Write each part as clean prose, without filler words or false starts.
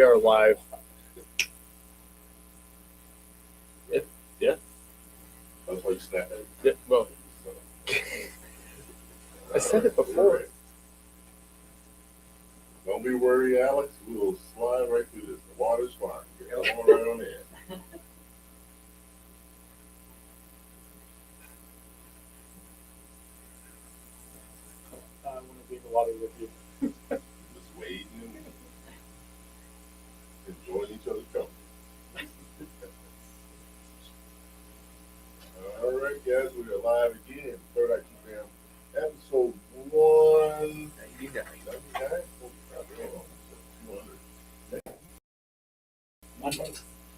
we are live. Yeah. That's why you snap at it. Yeah. Well, I said it before. Right. Don't be worried, Alex. We will slide right through this. The water's fine. Come on right on in. I want to be in the water with you. Just wading and enjoying each other's company. All right, guys, we are live again. Third IQ Fam, episode 199.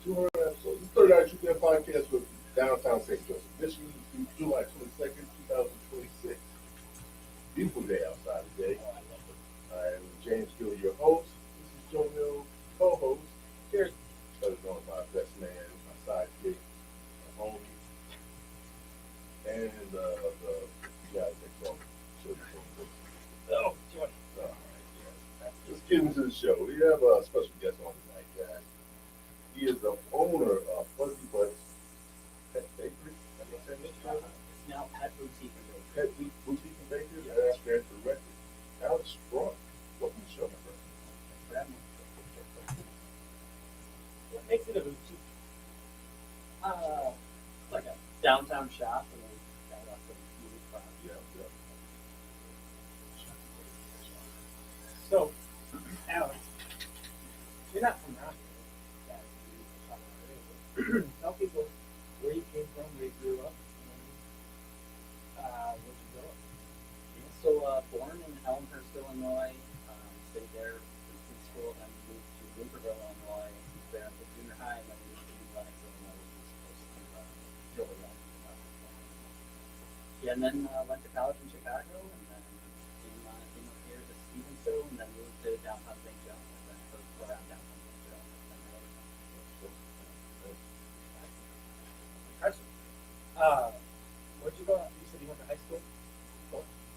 200 episodes. The third IQ Fam podcast with downtown St. Joseph, Michigan, through July 22nd, 2026. Beautiful day outside today. I am James Gill, your host. This is Joe Mill, co-host. Here's better known as my best man, my sidekick, my homie, and the guy that called Joy. All right, yeah. Let's get into the show. We have a special guest on tonight, guys. He is the owner of Fuzzy Butt's Pet Bakery. Now Pet Boutique and Bakery. Pet Boutique and Bakery. That's stands for record. Alex Strunk. Welcome to the show, my friend. What makes it a boutique? Like a downtown shop and then got lots of unique products. Yeah. So, Alex, you're not from around here. Tell people where you came from, where you grew up, and where'd you grow up? So, born in Elmhurst, Illinois, stayed there through preschool, then moved to Winterville, Illinois, there until junior high, and then moved to Lennox, Illinois, which is close to Joliet. Yeah, and then went to college in Chicago, and then came up here to Stevensville, and then moved to downtown St. Joe, and then around downtown St. Joe. Impressive. Where'd you go? You said you went to high school?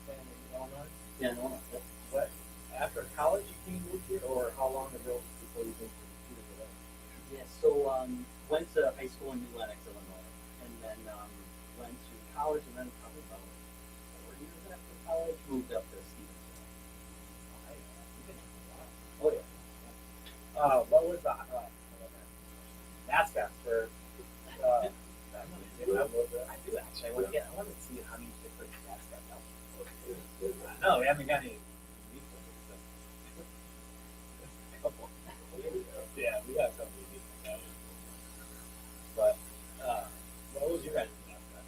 In Illinois? Yeah, in Illinois. What? After college you came moved here, or how long ago before you moved to Illinois? Yeah, so went to high school in New Lennox, Illinois, and then went to college, and then probably about 4 years after college moved up to Stevensville. Oh yeah. What was the mascot for? I do actually. I want to see how many different mascots out there. No, we haven't got any. Yeah, we got some unique ones. But what was your guys' mascot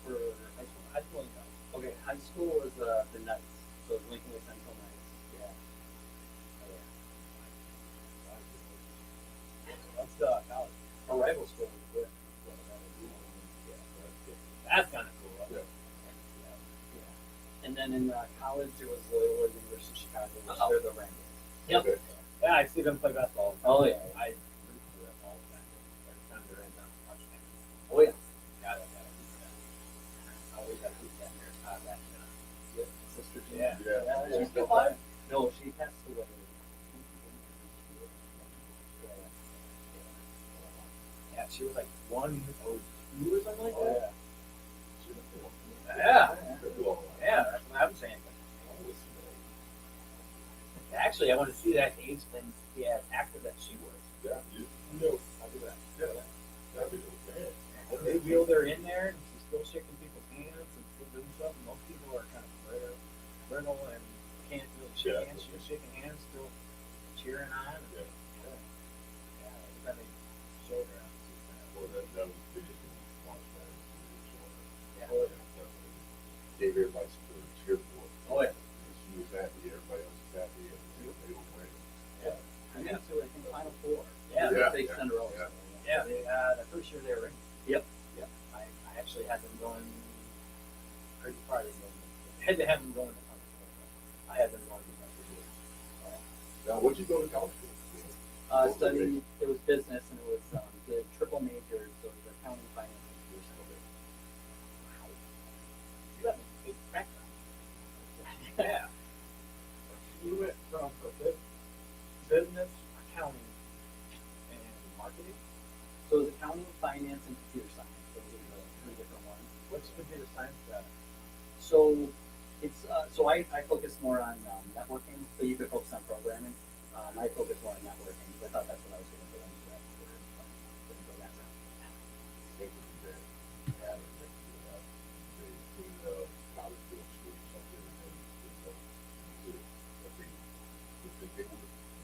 for high school? High school and college. Okay, high school was the Knights, so Lincoln Way Central Knights. Yeah. Oh yeah. What's college? Our rival school was good. That's kind of cool. Right? Yeah. And then in college, it was Loyola University of Chicago, which they're the Rams. Yep. Okay. Yeah, I see them play basketball. Oh yeah, I root for them all the time. Every time they're in the watching. Oh yeah. Got it. I always have to keep that near that. Sister. Yeah. She's still alive? No, she passed away. Yeah, she was like 1 or 2 or something like that. Yeah, that's what I'm saying. Actually, I want to see that age thing. Yeah, actor that she was. Yeah, I'll do that. Yeah, that'd be okay. And they wheeled her in there, and she's still shaking people's hands and still doing something. Most people are kind of brittle and can't really shake hands. She was shaking hands, still cheering on. Yeah, then they showed her. Well, that was the biggest thing. Yeah. Gave everybody some cheer for it. Oh yeah. She was happy, everybody else was happy, and they were winning. Yeah. I mean, so I think Final Four. Yeah, they Cinderella. Yeah, the first year they were in. Yep. I actually had them going. Pretty probably had to have them going to Final Four. I had them going to Final Four. Now, what'd you go to college for? Studying, it was business, and it was the triple majors, so it was accounting, finance, and business. Wow. You have a big background. Yeah. You went from business, accounting, marketing? So it's accounting, finance, and computer science. Those are the three different ones. What's computer science got? So it's so I focus more on networking. So you could focus on programming. I focus more on networking because I thought that's what I was going to go into after. Didn't go that route. Basically, they had it next to that. They put college film school or something, and then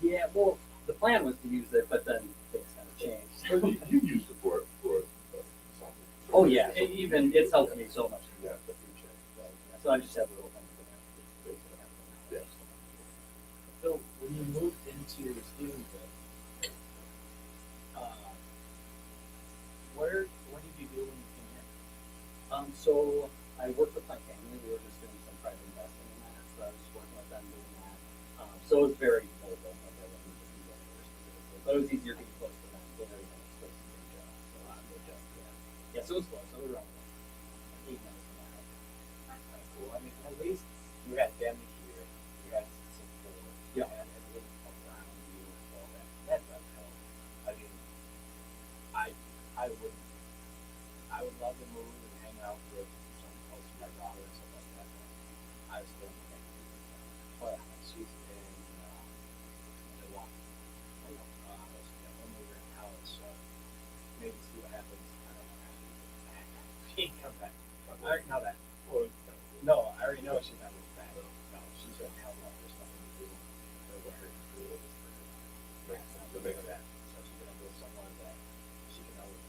they Yeah, well, the plan was to use it, but then things kind of changed. But you used it for something. Oh yeah, it's helped me so much in Yeah. the future. So I just have little things in there. Yeah. So when you moved into your studenthood, what did you do when you came in? So I worked with my family. We were just doing some private investing in that. So I was just working with them doing that. So it was very mobile. Like I wasn't just doing that specifically, but it was easier being close to them. They were close to their job. So a lot of their job. Yeah. So it was close. So we were only like 8 minutes from the house. That's cool. I mean, at least you had family here. You had some support. You Yeah. had everything around you. So that does help. I mean, I would love to move and hang out with someone close to my daughter and stuff like that. But I still can't do that. But she's in Milwaukee. When we were in college, so maybe see what happens. I don't know. She ain't come back. I already know that. No, I already know she's not moving back. No, she's gonna help out. There's nothing to do for what her to do is for her. To make that. So she's gonna go somewhere that she can always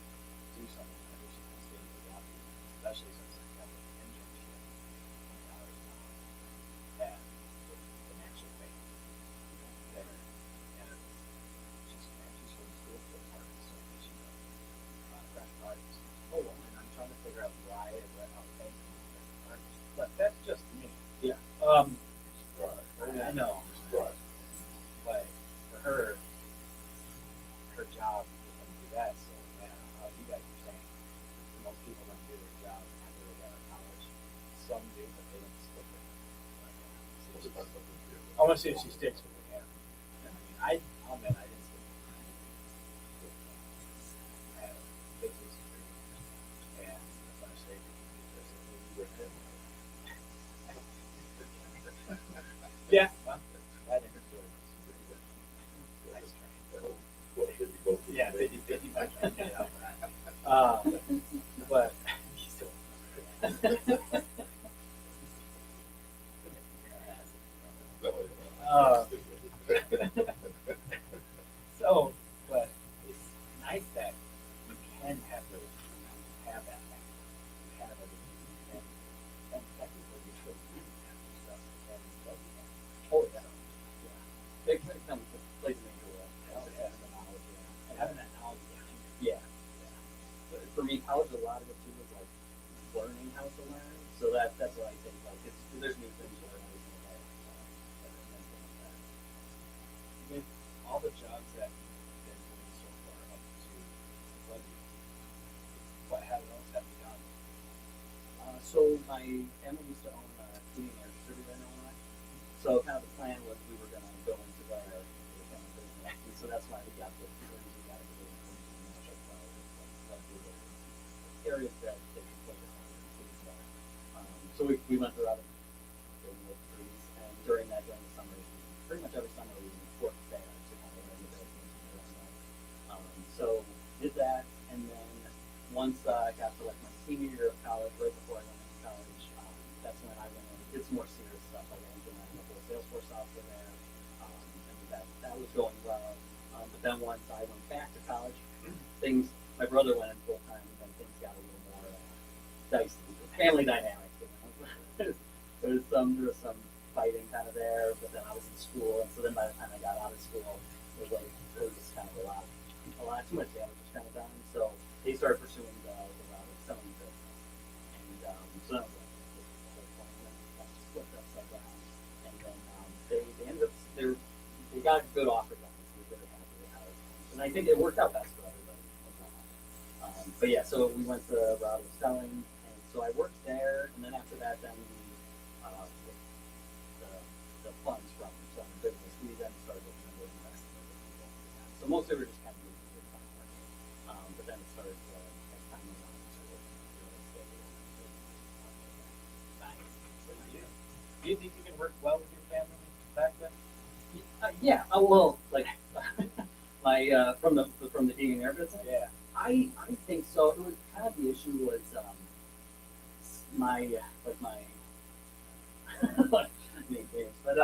do something. I think she can stay in Milwaukee, especially since I have an internship $20 an hour at the financial bank there. And she's from school for artists, so she's a graphic artist. Oh, and I'm trying to figure out why I read how the bank is artist. But that's just me. Yeah. I know. Right. But for her job is going to do that. So, yeah, you guys are saying most people don't do their job after they get out of college. Some do, but they don't stick with it. I want to see if she sticks with it. Yeah. I'll admit I didn't stick with it. I had a business degree, and that's why I say because it was with him. Yeah. Well, that interfered. Nice try. Yeah, 50-50. But so, but it's nice that you can have those, have that back. You have everything, and technically you should have your stuff, and but you have. Oh yeah. It comes plays a major role. Having the knowledge, and having that knowledge behind you. Yeah. But for me, college, a lot of it too was like learning how to learn. So that's what I think. Like there's new things to learn every single day. With all the jobs that you've been doing so far up to what else have you done? So my family used to own a heating air distributor in Illinois. So kind of the plan was we were going to go into the family business. And so that's why we got the areas that they could focus on. So we went through other trees, and during the summer, pretty much every summer we worked there to kind of learn the business. So did that, and then once I got to like my senior year of college, right before I went into college, that's when I went in and did some more serious stuff. I went into my local Salesforce software there, and that was going well. But then once I went back to college, my brother went in full time, and then things got a little more dicey. Family dynamics. There was some fighting kind of there, but then I was in school, and so then by the time I got out of school, it was just kind of a lot too much damage was kind of done. So they started pursuing the route of selling business, and so that was like the whole point. And then that just flipped upside down, and then they ended up they got a good offer done. So we were very happy with how it went, and I think it worked out best for everybody. But yeah, so we went the route of selling, and so I worked there, and then after that, then the funds from selling business, we then started looking at investing in people. So mostly we're just kind of moving to the fund market. as time went on, so real estate and Nice. So do you think you can work well with your family back then? yeah. Well, like my from the heating and air business. Yeah. I think so. It was kind of the issue was my name names, but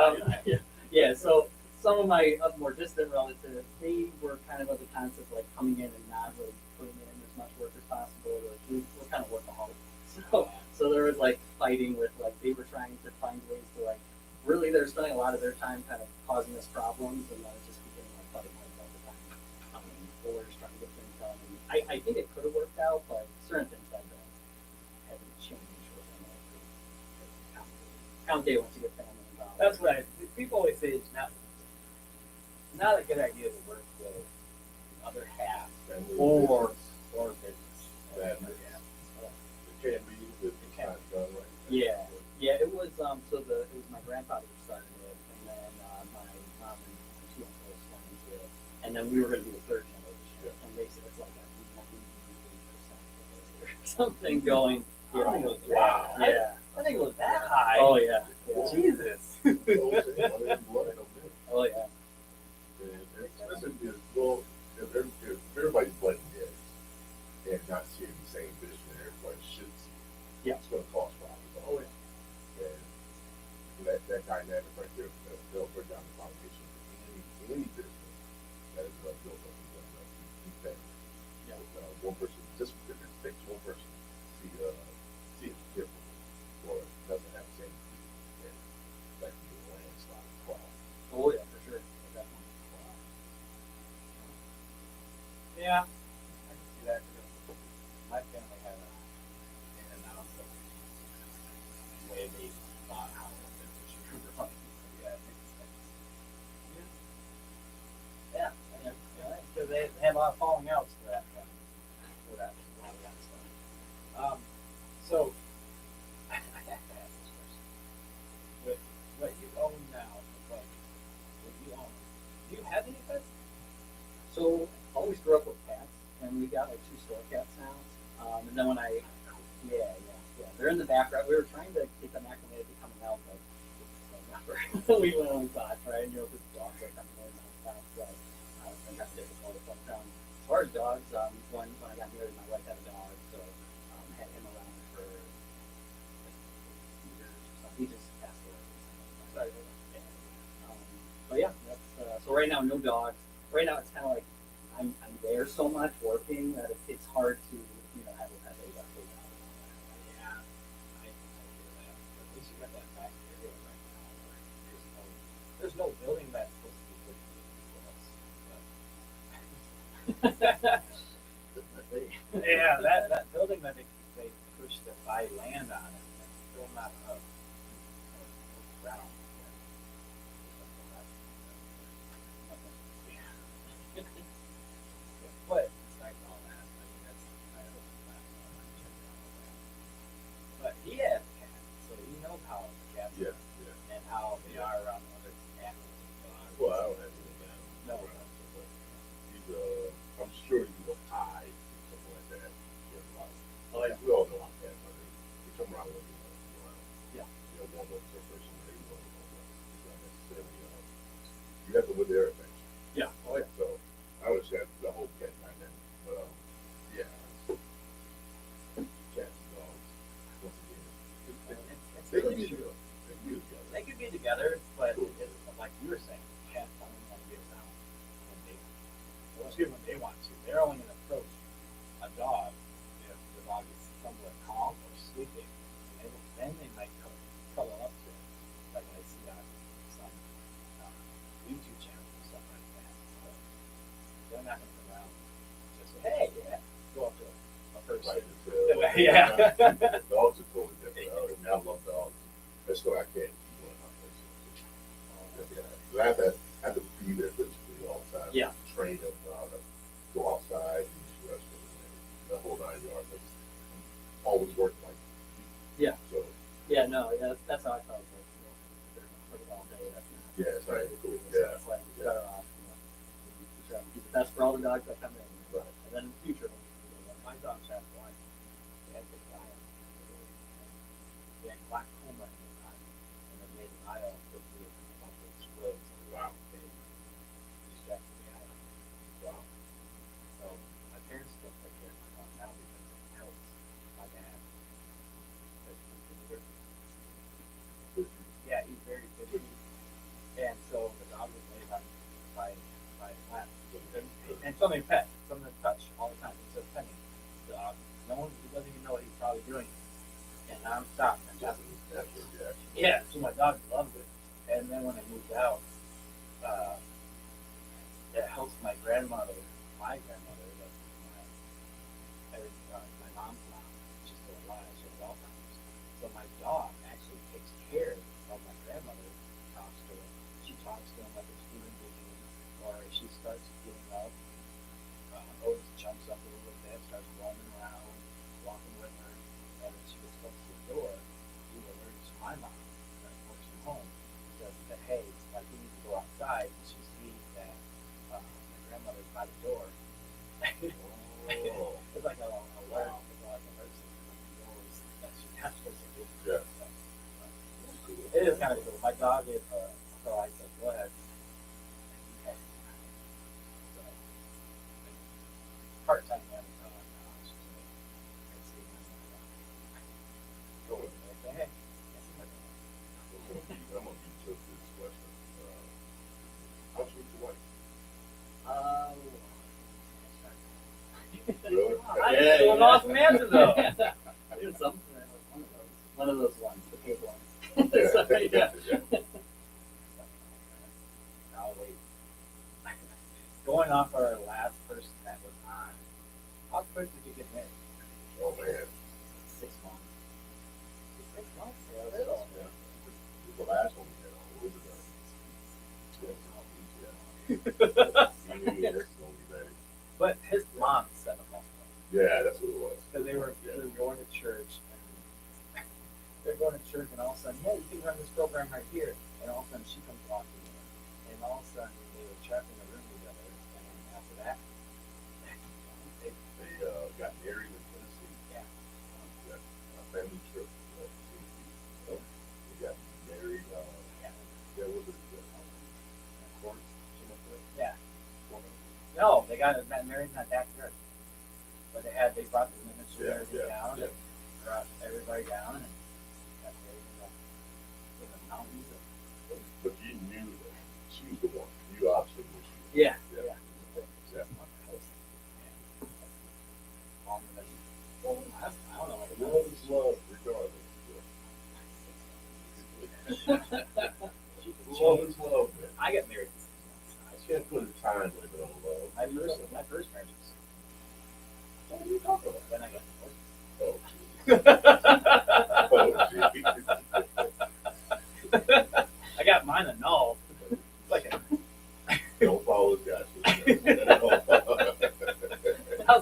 yeah. So some of my more distant relatives, they were kind of the concept like coming in and not really putting in as much work as possible. Like we're kind of workaholics. So there was like fighting with like they were trying to find ways to like really they're spending a lot of their time kind of causing us problems, and then it just became like butting heads all the time. Or just trying to get things done. And I think it could have worked out, but certain things haven't changed within it. Count day once you get family involved. That's right. People always say it's not a good idea to work with the other half Family or business. That Yeah. it can't be, it's not done right. Yeah. Yeah, it was it was my grandfather who started it, and then my mom and two uncles went into it, and then we were going to be the third generation, and basically it's like a 90% or something going. I don't think it was that. Wow. Yeah. I think it was that high. Oh yeah. Yeah. Jesus. Oh yeah. Well, if everybody's butting heads and not seeing the same vision that everybody should see, Yeah. it's going to cause problems. Oh yeah. And that dynamic right there, they'll break down the foundation for any business that is built up in family. Yeah. One person, just if it takes one person to see it different or doesn't have the same view, and that can be a landslide problem. Oh yeah, for sure. Definitely. Yeah, I can see that. My family had a in and out of the way they thought how it was super funny. Yeah, it makes sense. Yeah, because they have a lot of falling outs for that. For that, a lot of that stuff. So I have to ask this question. With what you own now, what you own, do you have any pets? So always grew up with cats, and we got like 2 store cats now. And then when yeah, they're in the background. We were trying to get them acclimated to coming out, but we went on thought, right? You know, because dogs are coming in and stuff, so it's been kind of difficult. But as far as dogs, when I got married, my wife had a dog, so had him around for like years or something. He just passed away. Sorry. Yeah. But yeah, that's so right now no dogs. Right now it's kind of like I'm there so much working that it's hard to have a pet that you got to take out. Yeah, I hear that. But at least you got that back area right now where there's no building that's supposed to be good for us. Yeah, that building that they pushed to buy land on it, that's still not up. Ground. But besides all that, I mean, that's I hope that's all I check it out. But he has cats, so he knows how cats Yeah, are yeah. and how they are around other animals and dogs. Well, I don't have any of that. No. But he's, I'm sure he will hide or something like that. Oh, yeah. We all know how cats are. They come around when they want to come around. Yeah. One of the person they want to come around. It's not necessarily, you have to win their affection. Yeah. Oh yeah. So I understand the whole cat dynamic. But, yeah. Cats and dogs, once again, It's they can really be true. together. They can be together. They could be together, but it's like you were saying, cats only want to be around when they want to. They're only going to approach a dog if the dog is somewhat calm or sleeping. And then they might cuddle up to it, like I see on some YouTube channels and stuff like that. So they're not going to come around and just say, hey, yeah, go up to a person. Right, Yeah. Dogs are totally different. I love dogs. That's why I can't keep going out there. I have to be there physically all the time. Yeah. Train them, go outside, use the restroom, and the whole 9 yards. That's always working like. Yeah. So. Yeah. No. Yeah. That's how I felt. Like, they're working all day. That's not. Yeah, it's not cool. So Yeah. it's like better off. You try to do the best for all the dogs that come in. Right. And then in the future, nonstop. Just natural reaction. Yeah, so my dog loved it. And then when I moved out, it helps my grandmother, that's my mom's mom, she's still alive, she has Alzheimer's. So my dog actually takes care of my grandmother, talks to her. She talks to him like it's human being, or if she starts getting up, always jumps up a little bit, starts roaming around, walking with her, and when she gets close to the door, he alerts my mom that works from home, says that, hey, like we need to go outside, and she sees that my grandmother's by the door. Oh. It's like a alert, it's like an alert system that he knows that she's not supposed to do. Yeah. So, it is kind of cool. My dog is, so I said, go ahead. Okay. So, part-time man, she's like, I see my dog. Okay. I see my dog. I'm gonna be tough this question. How's your wife? Really? That's an awesome answer, though. It was something, one of those ones, the big ones. Yeah. So, yeah. I'll wait. Going off our last person that was on, how quick did you get married? Oh man. 6 months. 6 months? Yeah, little. Yeah. The last one we had on, what was it? But his mom set him up. Yeah, that's what it was. Because they were going to church, and they're going to church, and all of a sudden, yeah, you can run this program right here. And all of a sudden, she comes walking in, and all of a sudden, they were trapped in a room together. And after that, they Got married in Tennessee. Yeah. Got a family trip. They got married. There was a course. Yeah. No, they got married in that backyard. But they brought the ministry and everything down, and brought everybody down, and got married in the mountains. But you knew that she was the one. You obviously knew she was. Yeah. Yeah. I don't know. Love is love, regardless. Love is love, man. I got married. I can't put a time limit on love. My first marriage was. What are you talking about? Then I got Oh, divorced. oh, I got mine annulled. Like don't follow his guys.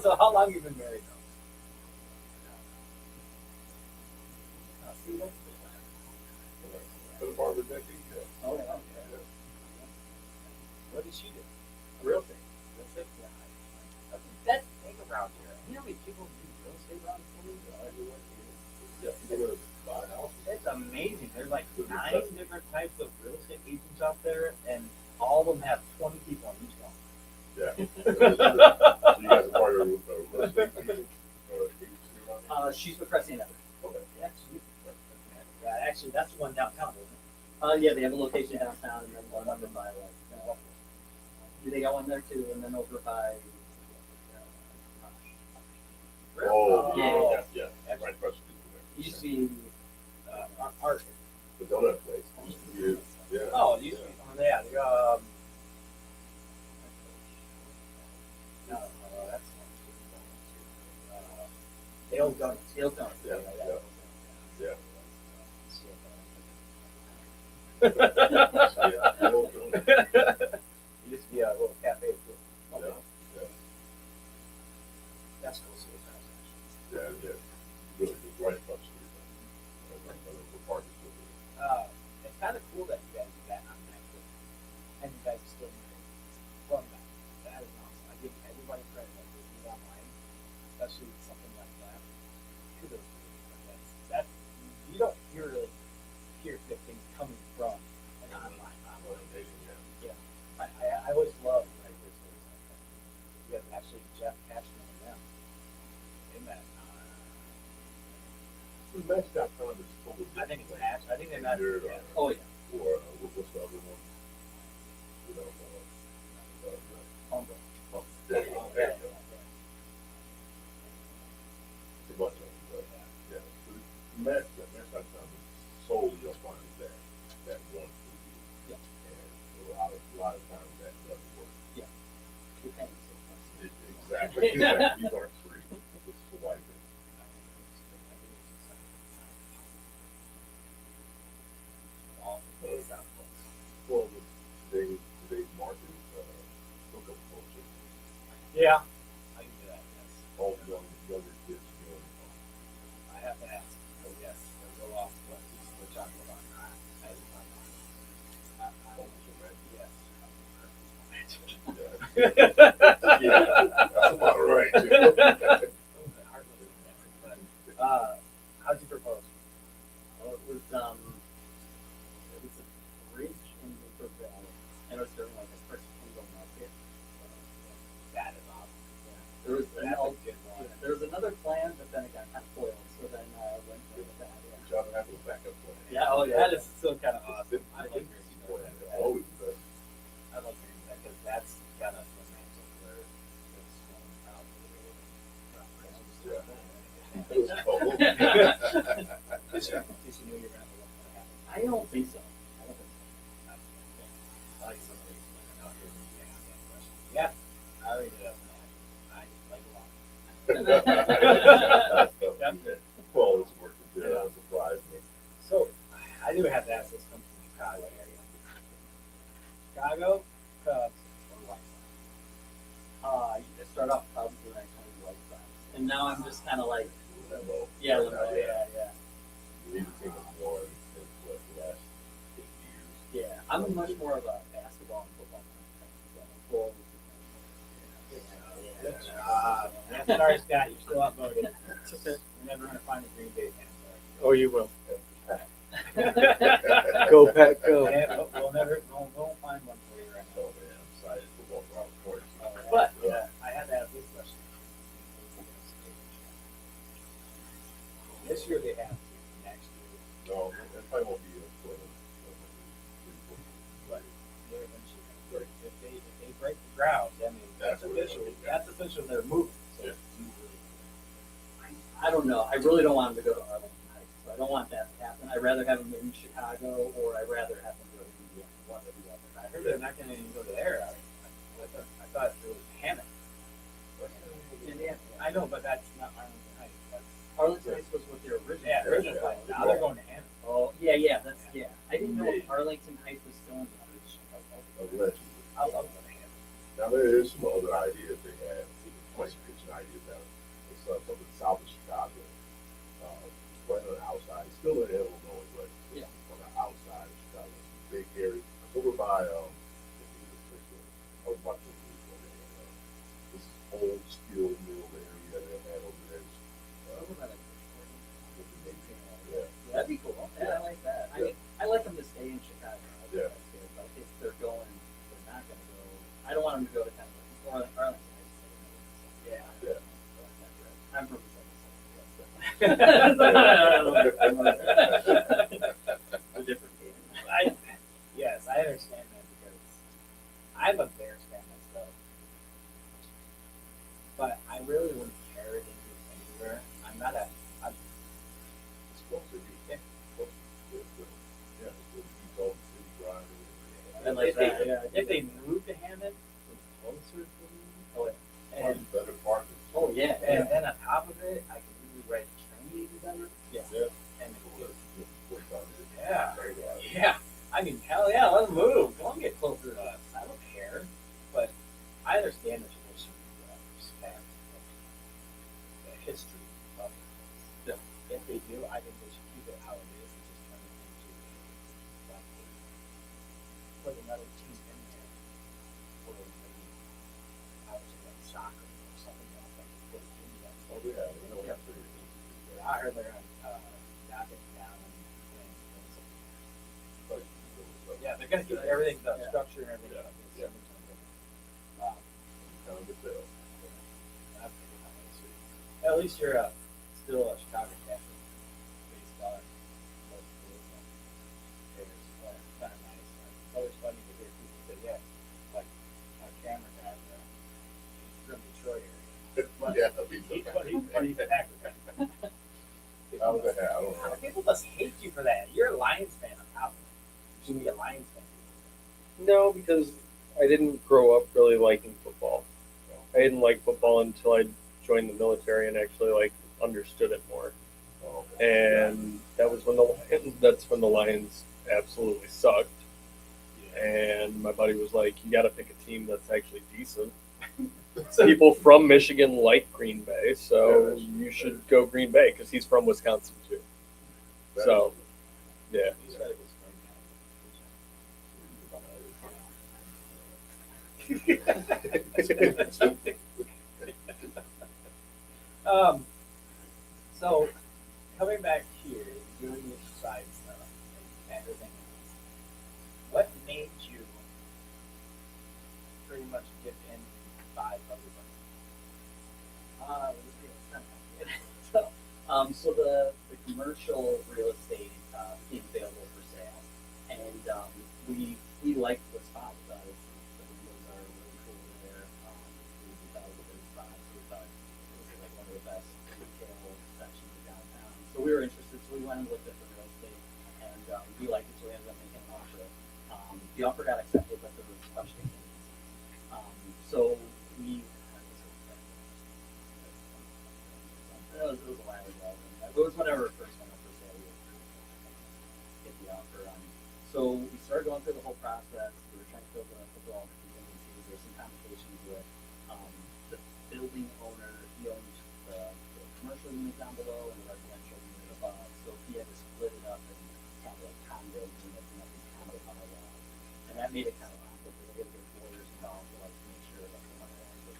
so how long you been married though? See that? For the part of the decade, yeah. Oh, okay. What did she do? Real estate. Real estate? Yeah. That's the best thing around here. You know how many people do real estate around here? Yeah, you're gonna buy a house. It's amazing. There's like 9 different types of real estate agents out there, and all of them have 20 people on each one. Yeah. You guys are part of a real estate agency around here? She's with Cressy and Everett. Okay. Yeah, actually, that's the one downtown, isn't it? Yeah, they have a location downtown and then one over by they got one there too, and then over by. Oh, Oh. yeah. Right across the street from It used to be Art. there. The donut place. Used to be, yeah. Oh, it used to be. Oh, yeah. No, that's Dale Donuts. Dale Donuts. Yeah, yeah. It Yeah, the old donut. used to be a little cafe too. Yeah, yeah. That's cool. So it's Yeah, yeah. Really, just right across the street. Right by the park is still there. it's kind of cool that you guys do that on Netflix, and you guys are still married. Well, that is awesome. I give everybody credit that they do online, especially with something like that. Kudos to you. That's you don't really hear good things coming from an online. Yeah. I always love when I hear stories like that. You have actually Jeff Cashman and them. They met. Match.com is full of. I think it's Match. I think they met. Tinder, Yeah. Oh yeah. Or what's the other one? You know, Homebrew. there you go. There you go. It's a bunch of them, but yeah. So Match, These aren't free. This is for white men. Well, today's market is hookup culture. Yeah. I can do that, yes. All the younger kids doing I have to ask, so yes, we'll go off what we're talking about. As a Yeah. Yeah, that's about right. How'd you propose? Well, it was a bridge in Naperville, and it was during like a first single market. That is awesome. There was That's a good one. there was another plan, but then it got kind of foiled, so then went with that. Yeah. Try to have a backup plan. Yeah, oh yeah. That is still kind of awesome. I like hearing you do that. Always the best. I like hearing that because that's kind of romantic where it's going out to the road. Yeah. It was cold. Did you know you're gonna have what's gonna happen? I don't think so. I don't think so. I like somebody who's out here and asking that question. Yeah, I already did that. I like a lot. Well, it's working good. I'm surprised me. So I do have to ask this comes from Chicago area. Chicago Cubs or White Sox? I start off Cubs and then I turn to White Sox, and now I'm just kind of like, Limbo. yeah, yeah. Neither team has won in what, the last 8 years. Yeah, I'm much more of a basketball and football fan. Full. Sorry, Scott, you're still outvoted. You're never gonna find a Green Bay fan. Oh, you will. Sorry. Go, Pat, go. Yeah, we'll never, we'll find one for you right So, now. man, I'm excited to walk around the court. But I had to ask this question. This year they have to, next year, No, that probably won't be a point of but they're eventually gonna break. If they break the ground, I mean, that's official. That's official. They're moving. So I don't know. I really don't want him to go to Arlington Heights, so I don't want that to happen. I'd rather have him in Chicago, or I'd rather have him go to Indiana. One or the other. I heard they're not going to even go to there. I thought it was Hammond. Indiana. I know, but that's not Arlington Heights. That's Arlington Heights was what their original. yeah, original plan. Now they're going to Hammond. Oh, yeah. That's yeah. I didn't know Arlington Heights was still in the original. Allegedly. I love going to Hammond. Now, there is some other ideas they have, like kitchen ideas now. It's something south of Chicago. Right on the outside, it's still in Illinois, but Yeah. on the outside of Chicago. It's a big area. Over by, over by this old steel mill area that they had over there. Yeah. That'd be cool. Yeah, I like that. I mean, I like them to stay in Chicago. I think Yeah. that's good. But if they're going, they're not going to go. I don't want them to go to kind of Arlington Heights. Yeah. Yeah. I'm from the A different game. Yes, I understand that because I'm a Bears fan myself, but I really wouldn't carry it into anywhere. I'm not a. I'm, It's supposed to be. Yeah. Yeah, it's all the city driving. And like if they, that, if they move to Hammond, it's closer to me. Oh, And Better parking. oh yeah. and then on top of it, I can really ride the train even better. Yeah. Yeah. And Yeah. yeah. I mean, hell yeah, let's move. Don't get closer to us. I don't care. But I understand the tradition, respect, the history of it. If they do, I think they should keep it how it is and just turn it into put another team in there. Or maybe I was like soccer or something else like put it in that. Oh, yeah. You know, Yeah. I heard they're knock it down and yeah, they're gonna keep everything, the structure and everything. Yeah. Wow. Kind of good tell. That's pretty nice. At least you're still a Chicago Catholic baseball. It's kind of nice. It's always funny to hear people say, yeah, like our camera guy, he's from Detroit area. Yeah, that'd be He's good. funny Packer. I don't know. People must hate you for that. You're a Lions fan on top of it. You should be a Lions fan. No, because I didn't grow up really liking football. I didn't like football until I joined the military and actually like understood it more. And that was when that's when the Lions absolutely sucked. And my buddy was like, "You got to pick a team that's actually decent." People from Michigan like Green Bay, so you should go Green Bay because he's from Wisconsin too. So, yeah. So coming back here, doing your side stuff and everything else, what made you pretty much get in by public So the commercial real estate became available for sale, and we liked the spot. The windows are really cool there. We thought it was a great spot, so we thought it was like one of the best retail sections of downtown. So we were interested, so we went and looked at the real estate, and we liked it, so we ended up making an offer. The offer got accepted, but there was questioning. So we. It was a while ago. It was whenever it first went up for sale. We get the offer. So we started going through the whole process. We were trying to fulfill all the contingencies. There were some complications with the building owner. He owned the commercial unit down below and the residential unit above. So he had to split it up in kind of like condo units and these condo bylaws. And that made it kind of complicated. We had to get lawyers involved to like make sure that the money was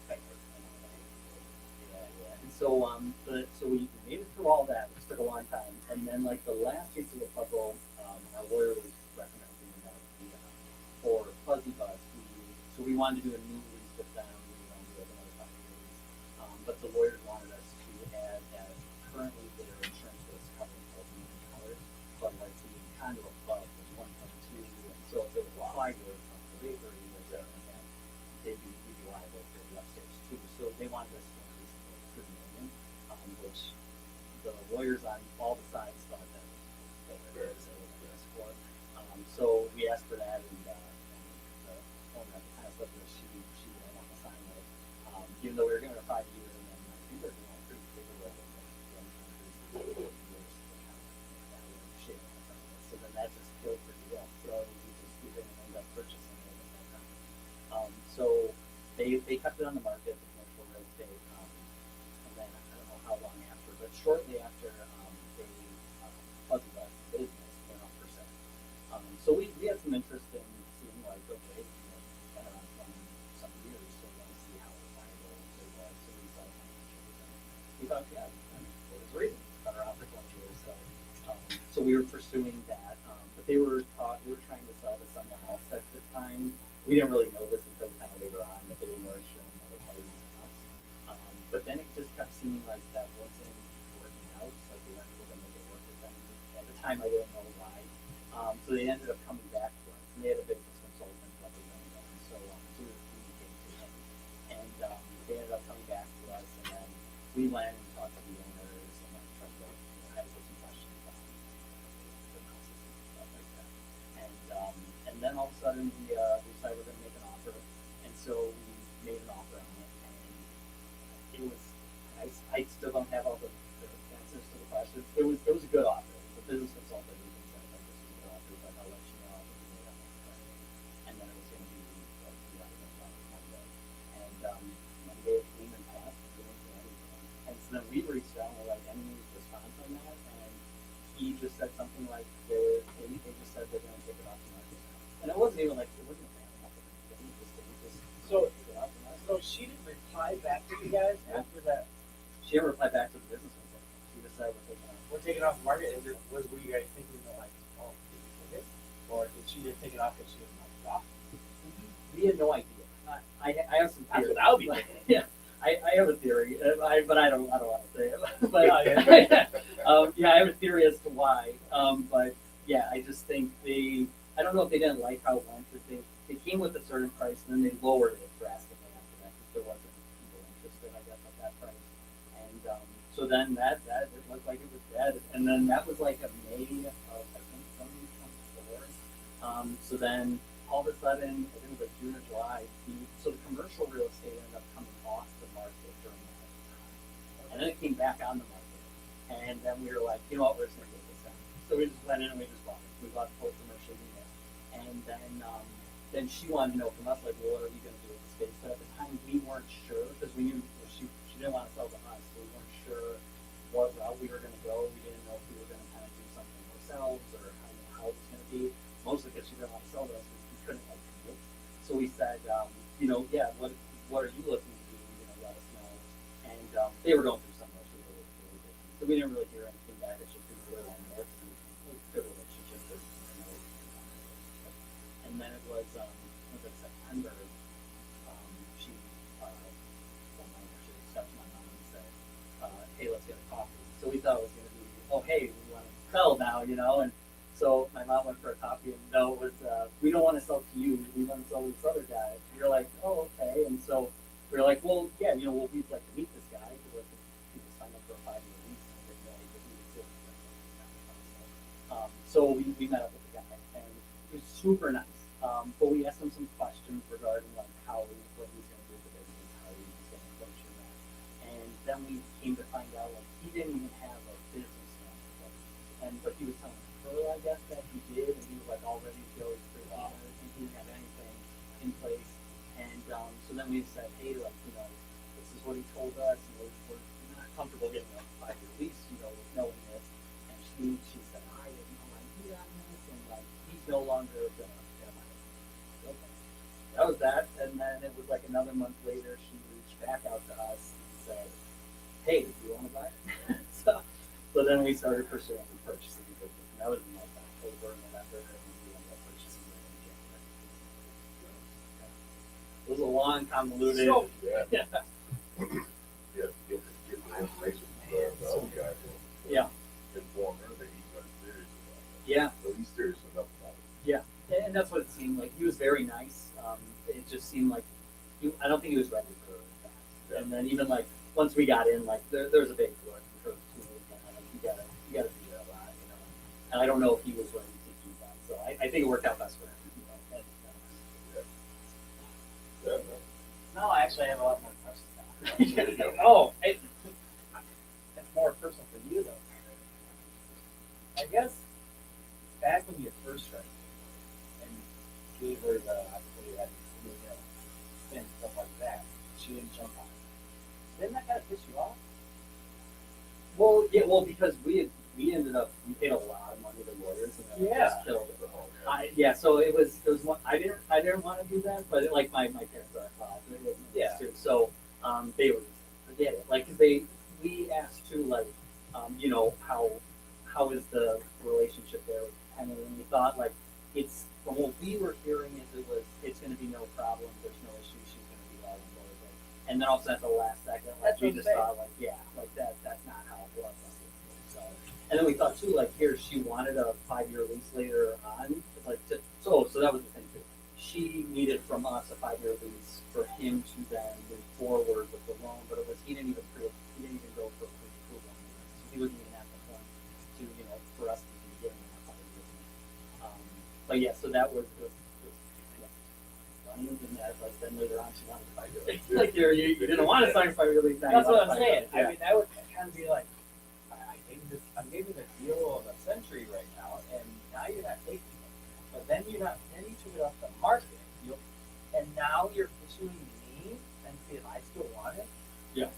fair and all that. Yeah. And so we made it through all that, which took a long time. And then like the last piece of the puzzle, our lawyer was recommending that for Fuzzy Bus, we wanted to do a new lease with them. We wanted to do like another 5 years. But the lawyers wanted us to add that currently their insurance was covering $1,000,000, but like the condo above was 1.2, and so if there was a fire or something, or they'd be liable for the upstairs too. So they wanted us to increase it to $3 million, which the lawyers on all the sides thought that was fair. So we asked for that, and the owner at the time said that she didn't want to sign it, even though we were given a 5 year, and then we were doing pretty favorable. So then that just killed the deal. So we didn't end up purchasing it at that time. So they kept it on the market, the commercial real estate, and then I don't know how long after, but shortly after they Fuzzy Bus business went up for sale. So we had some interest in seeing like, okay, been around some years, so we want to see how viable it was. So we started we thought, yeah, there was a reason it's been around for 20 years. So we were pursuing that, but they were trying to sell to someone else at the time. We didn't really know this until kind of later on that they were showing other parties than us. But then it just kept seeming like that wasn't working out. Like we weren't able to make it work with them. At the time, I didn't know why. So they ended up coming back to us, and they had a business consultant representing them. So we came to them, and they ended up coming back to us, and then we went and talked to the owners and then tried to have some questions on the process and stuff like that. And then all of a sudden we decided we're going to make an offer, and so we made an offer on it, and it was I still don't have all the answers to the questions. It was a good offer. The business consultant even said like this was a good offer, but I'll let you know after we made it on Friday. And then it was going to be like Monday. And Monday it came and passed, and we didn't do anything. And so then we reached out and we're like, any response on that? And he just said something like they just said they're going to take it off the market. And it wasn't even like it wasn't a bad offer. So she didn't reply back to you guys after that. She didn't reply back to the business consultant. She just said We're taking off the market. Were you guys thinking like, oh, did we take it? Or did she just take it off because she didn't like it off? We had no idea. I have some That's theories. what I would be thinking. Yeah, I have a theory, but I don't want to say it. But yeah, I have a theory as to why. But yeah, I just think I don't know if they didn't like how it went, but they came with a certain price and then they lowered it drastically after that because there wasn't people interested, I guess, at that price. And so then that it looked like it was dead. And then that was like a May of I think 2024. So then all of a sudden, I think it was like June or July, so the commercial real estate ended up coming off the market during that time. And then it came back on the market. And then we were like, you know what, we're just going to get this down. So we just went in and we just bought it. We bought the whole commercial unit. And then she wanted to know from us, like, well, what are we going to do with the space? But at the time, we weren't sure, because we knew she didn't want to sell to us, so we weren't sure what route we were going to go. We didn't know if we were going to kind of do something ourselves or how it was going to be. Mostly because she didn't want to sell to us, we couldn't like commit. So we said, yeah, what are you looking to do? Let us know. And they were going through some of those really different. So we didn't really hear anything back. It's just we were on there. Good relationship. And then it was like September. She stepped my mom and said, hey, let's get a coffee. So we thought it was going to be, oh, hey, we want to sell now, And so my mom went for a coffee, and no, it was, we don't want to sell to you. We want to sell to this other guy. We were like, oh, okay. And so we were like, well, yeah, we'd like to meet this guy. Because people sign up for a 5-year lease, and they didn't know he would so we met up with the guy, and he was super nice. But we asked him some questions regarding like what he was going to do with the business, how he was going to approach that. And then we came to find out like he didn't even have a business plan, but he was telling her, I guess, that he did, and he was like all ready to go. And he didn't have anything in place. And so then we said, hey, like this is what he told us. We're not comfortable getting a 5-year lease, with knowing this. And she said, I have no idea on this, and like he's no longer gonna. Okay. That was that, and then it was like another month later, she reached back out to us and said, hey, do you want to buy it? So then we started pursuing purchasing the business, and that was in like October, November, and we ended up purchasing it in January. It was a long, convoluted. Yeah. Yeah, get the information from the other guy. Yeah. Inform her that he's not serious about it. Yeah. So he's serious enough about it. Yeah, and that's what it seemed like. He was very nice. It just seemed like I don't think he was ready for that. Yeah. And then even like once we got in, like there was a big look for like, you gotta be there a lot, And I don't know if he was ready to do that. So I think it worked out best for him. Yeah. No, actually, I have a lot more questions now. Oh, it's more personal for you, though. I guess back when you first started and gave her the opportunity to have and stuff like that, she didn't jump on it. Didn't that kind of piss you off? Well, yeah, because we ended up we paid a lot of money to lawyers, and then just killed it. So it was one I didn't want to do that, but like my parents are involved, too. So they were forget it, like we asked too, like how is the relationship there with Henry, and we thought like it's from what we were hearing is it's going to be no problem, there's no issue, she's going to be all on board with it. And then all of a sudden at the last second, like we just thought like that's not how it was. So and then we thought too, like here she wanted a 5-year lease later on, so that was the thing too. She needed from us a 5-year lease for him to then move forward with the loan, but he didn't even go for pre-approval. So he wasn't even at the point to for us to be getting a 5-year lease. But yeah, so that was funny, and that like then later on she wanted a 5-year lease. Like you didn't want to sign a 5-year lease. That's what I'm saying. Yeah. I mean, that would kind of be like, I'm giving the deal of a century right now, and now you're not taking it. But then you took it off the market, and now you're pursuing me and see if I still want it. Yeah.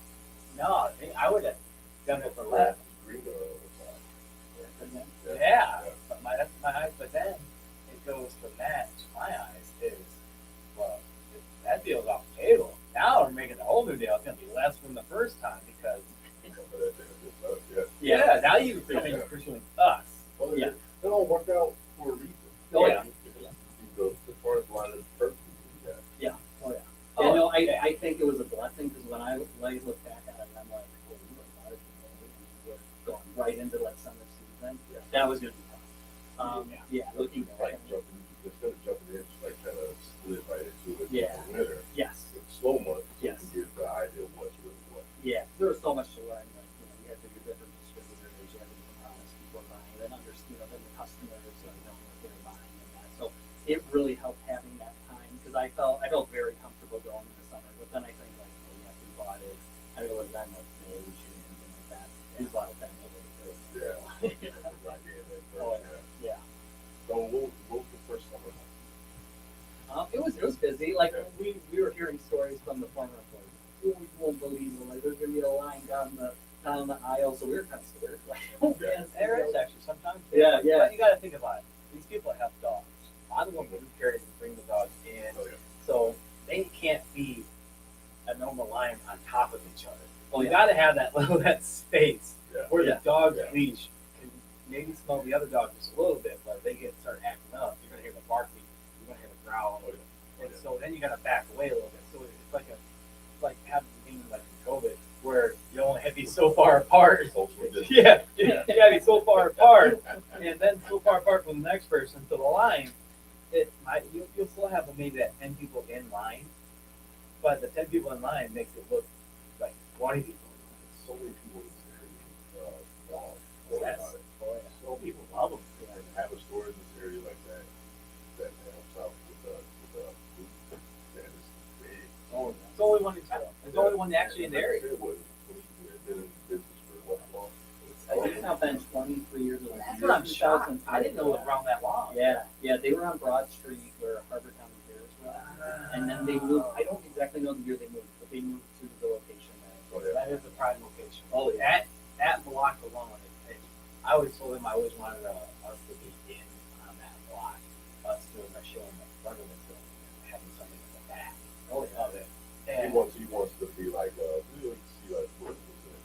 No, I would have done it for less. Yeah. That's my eyes. But then it goes from that to my eyes is, well, if that deal's off the table. Now we're making a whole new deal. It's going to be less than the first time because. Yeah, now you're pursuing us. Well, Yeah. It all worked out for a reason. Oh, yeah. The first line is perfect. Yeah. Oh, yeah. No, I think it was a blessing because when I look back at it, I'm like, well, we were large, we're going right into like summer season. Yeah. That was going to be tough. Looking back. Like instead of jumping in, just like kind of slid right into it. Yeah. In the winter. Yes. In slow months. Yes. To get the idea of what's really what. Yeah. There was so much to learn. Like, you had to do different distributors, you had to be honest before buying, then understand, then the customers, knowing what they were buying and that. So it really helped having I mean, it was then like May, June, anything like that. It was a lot of time. Yeah. Oh, yeah. So what was the first summer? It was busy. Like we were hearing stories from the former employees. Oh, you won't believe it. Like there's gonna be a line down the aisle. So we were kind of scared. Like, oh man, There is actually sometimes. Yeah, yeah. But you got to think about it. These people have dogs. I'm the one who carries and bring the dogs in, Oh, yeah. so they can't be a normal line on top of each other. Oh, You yeah. got to have that space Yeah. where Yeah. the dog's Yeah. leash can maybe smell the other dog just a little bit, but if they start acting up, you're gonna hear the barking, you're gonna hear the growl, Oh, yeah. and so then you got to back away a little bit. So it's like having being like in COVID, where you only have to be so far apart. Social distance. Yeah, you gotta be so far apart, and then so far apart from the next person to the line. You'll still have maybe that 10 people in line, but the 10 people in line makes it look like 20 people. So many people in this area, Yes. oh, yeah. So people love them. And have a store in this area like that, that helps out with the food. That is big. Oh, it's only one in town. It's the only one actually in the area. It was, been in business for what long? I think it's now been 23 years old. That's what I'm shocked. I didn't know it was around that long. Yeah, they were on Broad Street where Harvard County Fairs were, and then they moved. I don't exactly know the year they moved, but they moved to the location there. Oh, yeah. That is a prime location. Oh, yeah. That block alone, I always told him I always wanted us to be in on that block, us doing a show in the front of the building and having something in the back. Oh, yeah. Of it. He And wants to be like, we like to see like, what was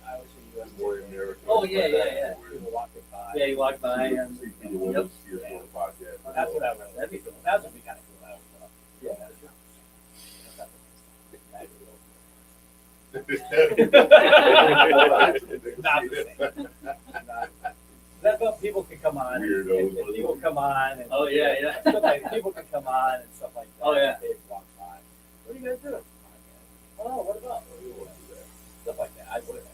I always see it? US More American. Oh, yeah, yeah. people walking by. Yeah, you walk by and See people want to see us on the podcast. Well, that's what I really. That'd be cool. That would be kind of cool. That would, yeah. Not the same. That's what people can come on. Weirdos. If people come on. And, Oh, yeah, yeah. Stuff like, people can come on and stuff like that. Oh, yeah. They walk by. What are you guys doing? Oh, what about? Stuff like that. I would have.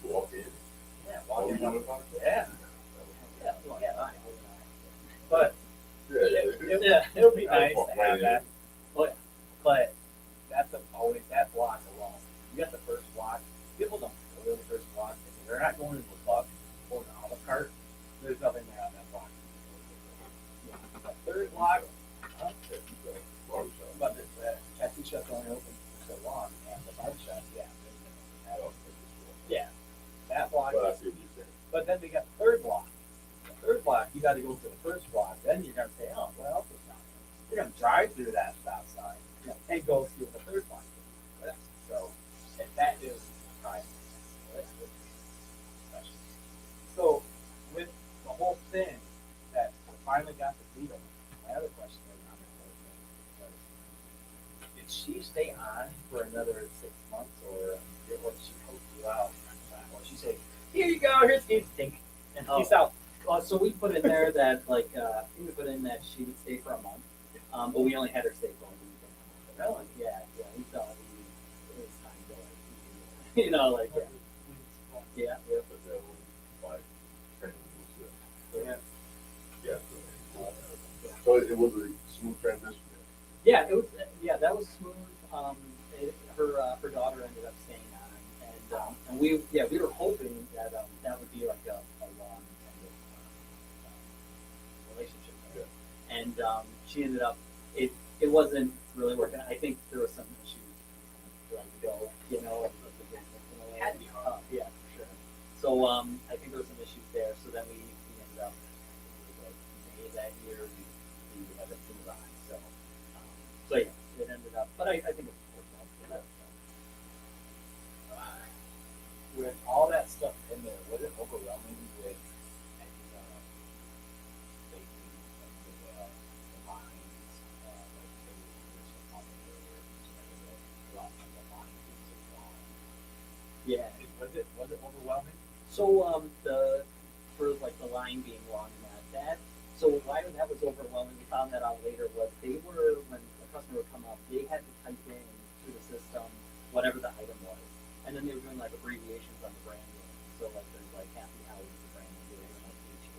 Walk in. Yeah, Oh, walk you in. doing a podcast? Yeah. Yeah, yeah. But Yeah. it'll be nice to have in. that. But that's always that block alone. You got the first block. People don't go to the first block. If they're not going to the club or the Olive Cart, there's nothing there on that block. The third block, but the tattoo shop's only open for so long, and the barber shop, yeah. Yeah, that block. Well, I see what you're saying. But then we got the third block. The third block, you got to go to the first block. Then you're gonna say, oh, what else is down there? You're gonna drive through that stop sign and go through the third block. So, and that is prime. That's good. Special. So, with the whole thing that finally got the veto, my other question is on the did she stay on for another 6 months, or what did she post you out? Or she say, here you go, here's Steve Stink, and peace out. So we put in there that I think we put in that she would stay for a month, but we only had her stay for a week. Really? Yeah, we thought it was time to like, you know, like yeah. But that was like training was Yeah. yeah. So it was a smooth transition. Yeah, it was. Yeah, that was smooth. Her daughter ended up staying on, and we were hoping that that would be like a long kind of relationship. There. Yeah. And she ended up. It wasn't really working. I think there was some issues let it go, you know, of the business in a way. Had to be hard. Yeah, for sure. So I think there were some issues there. So then we ended up like May that year we had to move on. So yeah, it ended up. But I think it worked out for that. With all that stuff in there, was it overwhelming with the lines, Yeah. Was it overwhelming? So for like the line being long and that so why that was overwhelming, we found that out later, was they were, when the customer would come up, they had to type in to the system whatever the item was. And then they were doing like abbreviations on the brand name. So like there's like Happy Hour is the brand name, they were doing like HH.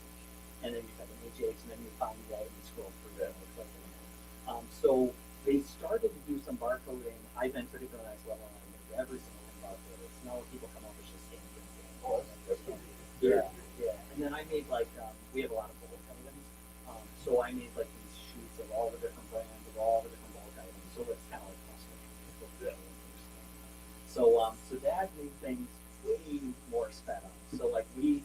And then you type in HH and then you found the item and scroll through that and click it in. So they started to do some barcoding. I've been pretty good at level on every single thing about the snow. People come over just stand and Oh, that's good. yeah, yeah. And then I made like we have a lot of bulk items, so I made like these sheets of all the different brands of all the different bulk items. So it's kind of like custom. Yeah. So that made things way more sped up. So like we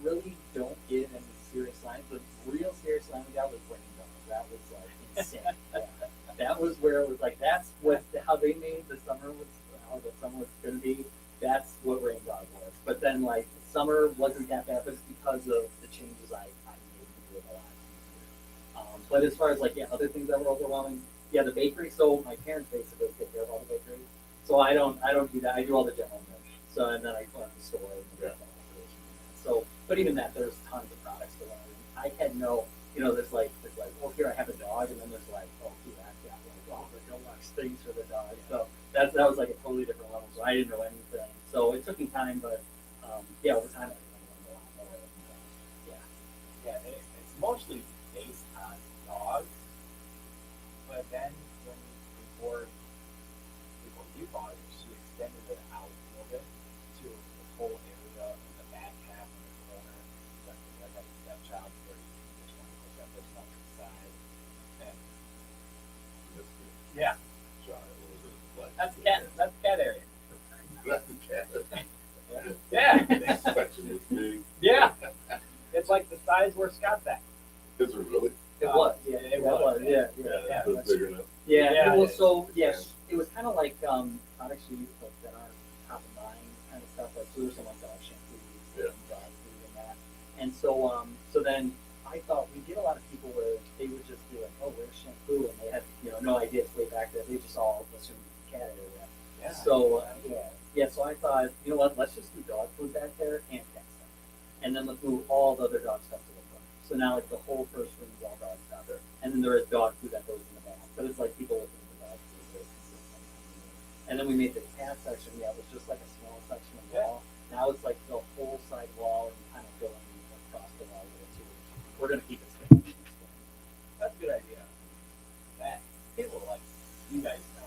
really don't get any serious lines. The real serious line we got was Rain Dog. That was like insane. Yeah. That was where it was like that's what how they made the summer was how the summer was gonna be. That's what Rain Dog was. But then like summer wasn't that bad, but it's because of the changes I made to do it a lot easier. But as far as like other things that were overwhelming, the bakery. So my parents basically take care of all the bakery. So I don't do that. I do all the general merch. So and then I run the store. And so, but even that, there's tons of products to learn. I had no, there's like, oh, here I have a dog, and then there's like, oh, here I've got like all the deluxe things for the dog. So that was like a totally different level. So I didn't know anything. So it took me time, but over time I learned a lot more. It's mostly based on dogs, but then before you bought it, she extended it out a little bit to the whole area in the back half in the corner. Like I got a stepchild where you just want to push that person off to the side. And yeah, that's cat area. That's the cat. Yeah. Next section was big. Yeah. It's like the size where Scott's at. Is it really? It was, it was. It's bigger now. Yeah, well, so yes, it was kind of like products you use like that aren't top of mind kind of stuff. Like so there's some like dog shampoo, and dog food, and that. And so then I thought we get a lot of people where they would just be like, oh, where's shampoo, and they had no idea it's way back there. They just all assumed cat area. Yeah. So so I thought, you know what, let's just do dog food back there and cat stuff, and then let's move all the other dog stuff to the front. So now like the whole first room is all dog stuff, and then there is dog food that goes in the back. But it's like people looking for dog food. And then we made the cat section. Yeah, it was just like a small section of wall. Now it's like the whole side wall and kind of going across the wall with it too. We're gonna keep it standing. That's a good idea. That people like you guys know.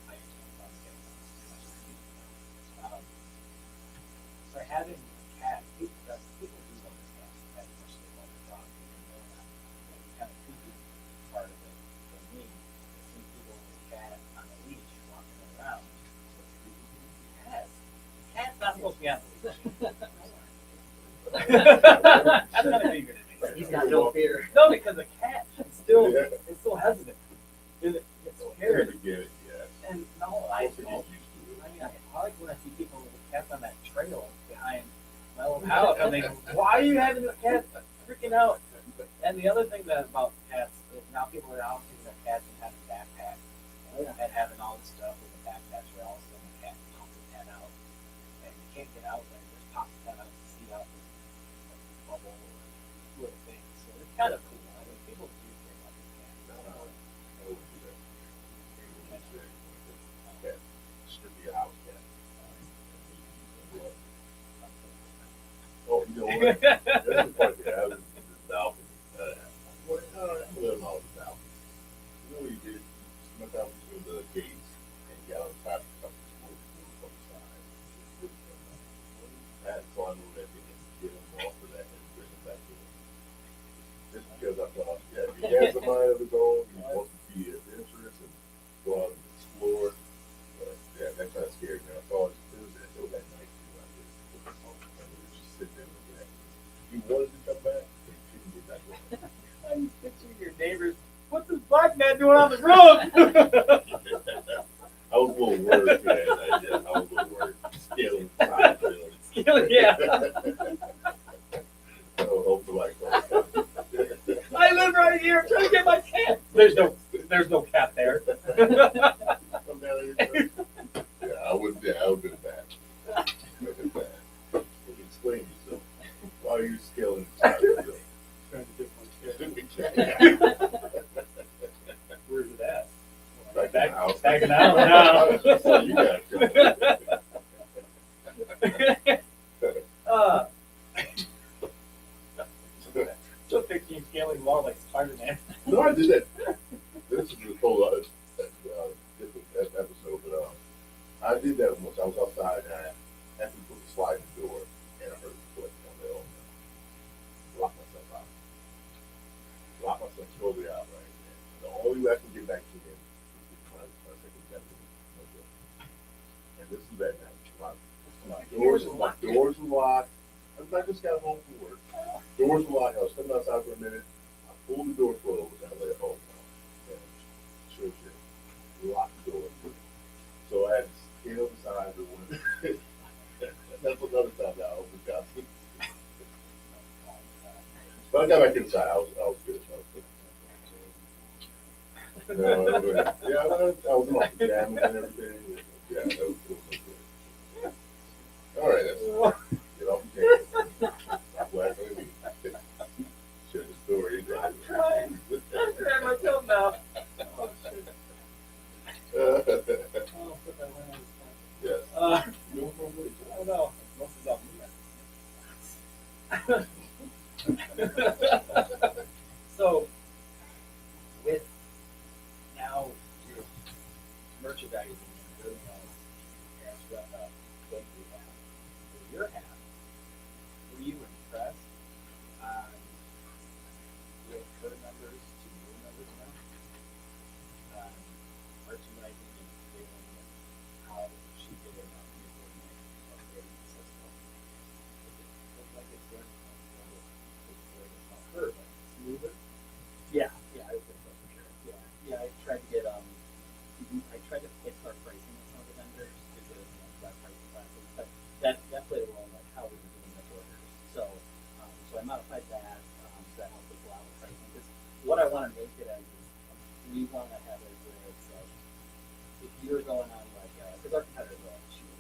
I used to love getting so having cats, people do understand that especially like a dog. Kind of creepy part of it for me. See people with a cat on a leash walking around. Cat's not supposed to be on the leash. That's not a big thing. He's got no fear. No, because a cat it's still hesitant. It's scared. And no, I like when I see people with cats on that trail behind my old house. I mean, why are you having the cat freaking out? And the other thing that about cats is now people are out taking their cats and having backpacks and having all this stuff with the backpacks where all of a sudden the cat pops the tent out and you can't get out there. Just pop the tent out to see out this bubble or little things. So it's kind of cool. I mean, people do care about the cats. Strictly a house cat. Oh, you know what? That's the part that I was Dolphin. I'm a little all the Dolphin. You know what you did? You went down between the gates and you got on top of the school side. I had to climb over that thing and get him off of that and bring him back in. Just because I thought, if you had somebody of his own, you want to be adventurous and go out and explore. That kind of scared me. I thought it was that night too. I was just sitting there looking at him. He wanted to come back, but he couldn't get back on. I'm picturing your neighbors. What's this black man doing on the road? I was a little worried, man. I was a little worried. Scaling side buildings. Yeah. Hopefully, I live right here. I'm trying to get my cat. There's no cat there. come down here. Yeah, I would have been bad. Explain yourself. Why are you scaling side buildings? Trying to get my cat. Where's it at? Back in the house. Back in the house now. So you got Just picturing scaling wall like Spider-Man. No, I did that. This is a whole different episode, but I did that once. I was My doors were locked. I just got home from work. Doors were locked. I was stepping outside for a minute. I pulled the door closed. I let it home. Sure, locked the door. So I had to get on the side of the window. That's another time that I almost got to. But I got back inside. I was good. Yeah, I was in my pajamas and everything. Yeah, that was cool. All right, that's get off the table. Stop laughing at me. Share the story. I'm crying. I'm crying myself now. Oh, shit. Oh, put that one on his Yes. You know, I don't know. Most is up me. So, with now your merchandising and everything else, as what what you have for your half, were you impressed with her numbers to your numbers now? Merchandising and feeling and how she did it on the upgrading the system. It looked like it's going it's not her, but smoother. Yeah, I would think so for sure. Yeah, I tried to get I tried to fix our pricing with some of the vendors because that pricing classes, but that played a role in like how we were doing the orders. So I modified that so that helped us a lot with pricing. Because what I want to make it as is we want to have it where it's like if you're going on like because our competitors are like shooting.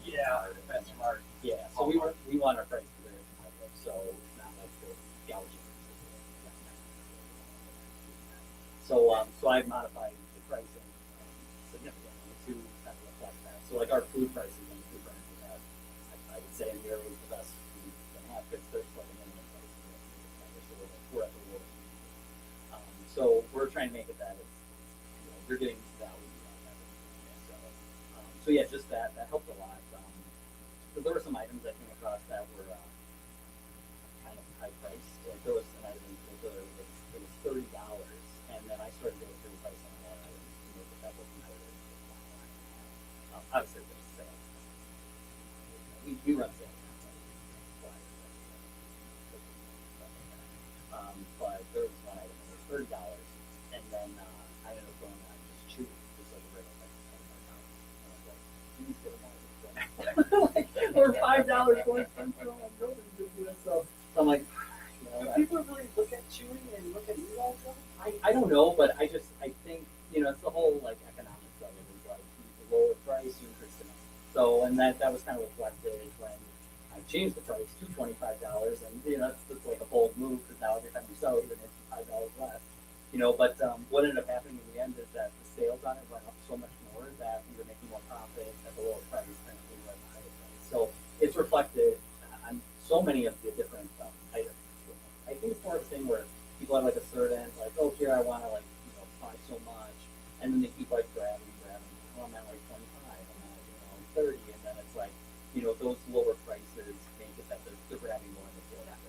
Yeah, that's smart. Yeah, so we want our price to be very competitive. So it's not like the gouging. So I've modified the pricing significantly to kind of reflect that. So like our food prices and the food brands we have, I would say nearly the best we can have because there's like a minimum price. So we're at the lowest. So we're trying to make it that it's, you're getting value on everything. So yeah, just that helped a lot. Because there were some items I came across that were kind of high priced. Like there was an item in particular it was $30, and then I started going through the price on that item to make it that was competitive. Obviously, there's sales. We run sales. But there was one item that was $30, and then I ended up going on just chewing just like a regular like like, or $5 going expensive on groceries business. So I'm like, Do people really look at chewing and look at you guys? I don't know, but I think it's the whole like economics of it is like the lower price you increase the number. So and that was kind of reflected when I changed the price to $25, and that's like a bold move because now every time you sell it, you're making $5 less. But what ended up happening in the end is that the sales on it went up so much more that we were making more profit at the lower price than we were at the higher price. So it's reflected on so many of the different items. I think it's more of a thing where people have like a certain like, oh, here I want to like buy so much, and then they keep like grabbing. Oh, I'm at like 25, I'm at 30, and then it's like those lower prices make it that they're grabbing more and they feel that.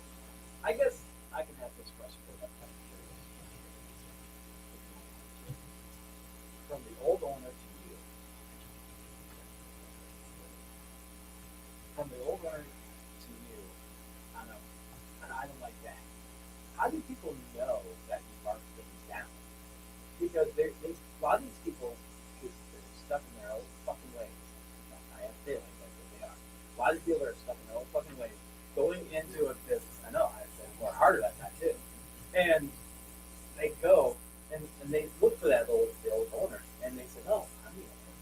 I guess I can have this question because I'm kind of curious. From the old owner to you. From the old owner to you on an item like that. How do people know that you mark things down? Because a lot of these people they're stuck in their own fucking ways. I have a feeling that's what they are. A lot of these people are stuck in their own fucking ways. Going into a business, I know I said more harder that time too. And they go and they look for the old owner and they say, no, I'm the owner.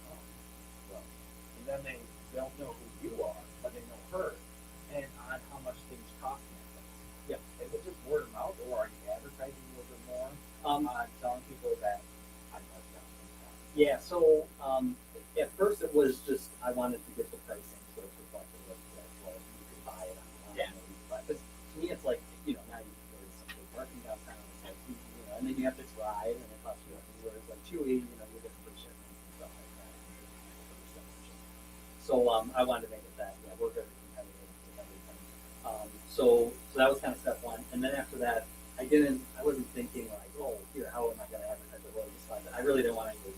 Oh, well. And then they don't know who you are, but they know her and on how much things cost in that place. Yeah. Is it just word of mouth or are you advertising a little bit more on telling people that I marked down things? Yeah, so at first it was just I wanted to get the pricing so it's reflective of what you could buy it online. Yeah. Because to me it's like, now there's something parking downtown, it's like, and then you have to drive and it costs you where it's like Chewy, you're getting free shipment and stuff like that. So I wanted to make it that, we're very competitive with everything. So that was kind of step one. And then after that, I wasn't thinking like, oh, here, how am I going to advertise it? Well, I really didn't want to do it.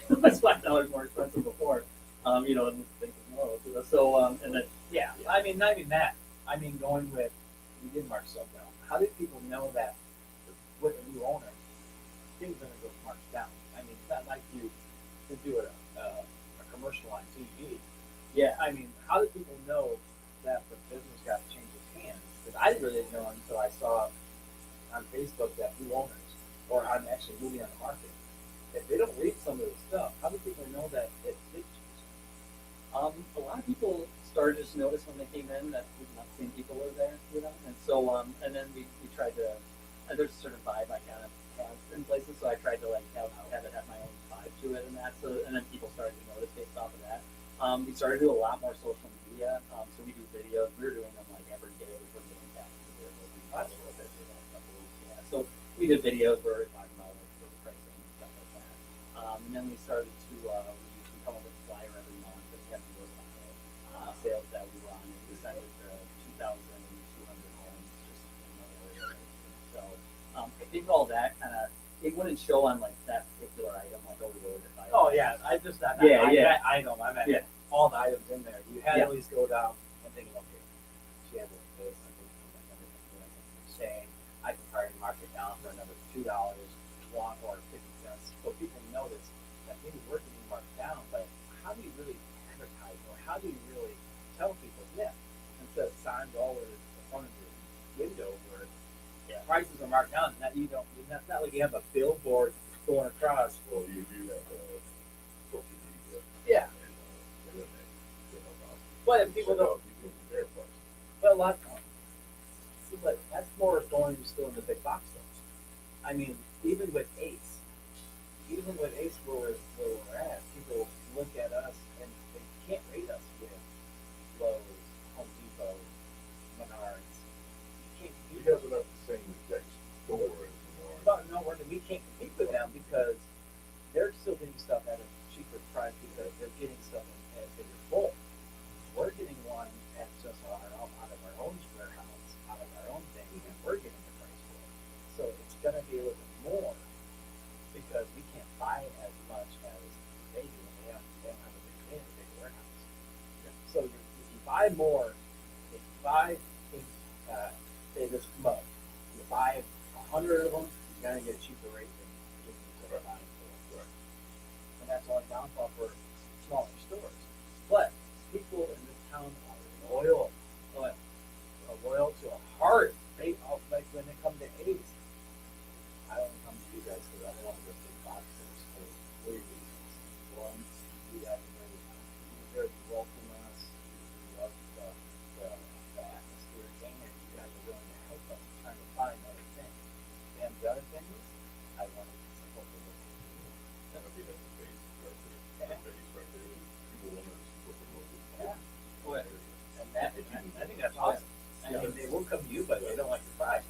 It was $5 more expensive before. You know, and thinking, oh, you know, so and then Yeah, I mean, not even that. I mean, going with, we did mark stuff down. How did people know that with a new owner, things are gonna go marked down? I mean, it's not like you could do a commercial on TV. yeah, I mean, how did people know that the business got to change its hands? Because I really didn't know until I saw on Facebook that new owners, or I'm actually moving on the market. If they don't read some of this stuff, how do people know that it did change? a lot of people started to just notice when they came in that not the same people were there, you know, and so and then we tried to. There's a certain vibe I kind of have in places, so I tried to like have it have my own vibe to it and that. So and then people started to notice based off of that. We started to do a lot more social media. So we do videos. We were doing them like every day. We were getting back to the last couple weeks. Yeah. So we did videos where we were talking about like the pricing and stuff like that. And then we started to we come up with a flyer every month, and we have the sales that we run. And we send it to 2,200 homes just in one area. So I think all that kind of it wouldn't show on like that particular item, like oh, we ordered it by. Oh yeah, I just not Yeah, I, yeah. that item. I meant Yeah. all the items in there. You had Yeah. to at least go down and think, okay, she has this, I think everything you're saying. I can probably mark it down for another $2, one or 50 cents, so people notice that maybe we're getting marked down. But how do you really advertise, or how do you really tell people? Yeah, instead of signs all over the front of your window where prices are marked down, that you don't. It's not like you have a billboard going across. Well, you do have social media Yeah, and internet, you know, but if people don't. you can compare prices. But a lot, see, but that's more going still in the big box stores. I mean, even with Ace, where we're at, people look at us and they can't rate us with Lowe's, Home Depot, Menards. You can't You compete. guys are not the same exact store as you are. But no, we can't compete with them because they're still getting stuff at a cheaper price because they're getting stuff in a bigger bulk. We're getting one at just out of our own warehouse, out of our own thing, and we're getting the price for it. So it's going to be a little bit more because we can't buy as much as they do, and they don't have a big warehouse. So if you buy more, if you buy, say this mug, you buy 100 of them, you're going to get a cheaper rate than if you buy for. And that's only downfall for smaller stores. But people in this town are loyal to a heart. They like when they come to Ace. I don't come to you guys because I don't want to go to big boxes for 3 reasons. One, you have very welcome us. You love the atmosphere, and you guys are willing to help us trying to find other things. And the other thing is, I want to support the local. I think that's the base right there. The base right there. People want to support the local. Yeah. Well, and that, I think that's awesome. I mean, they will come to you, but they don't like the price.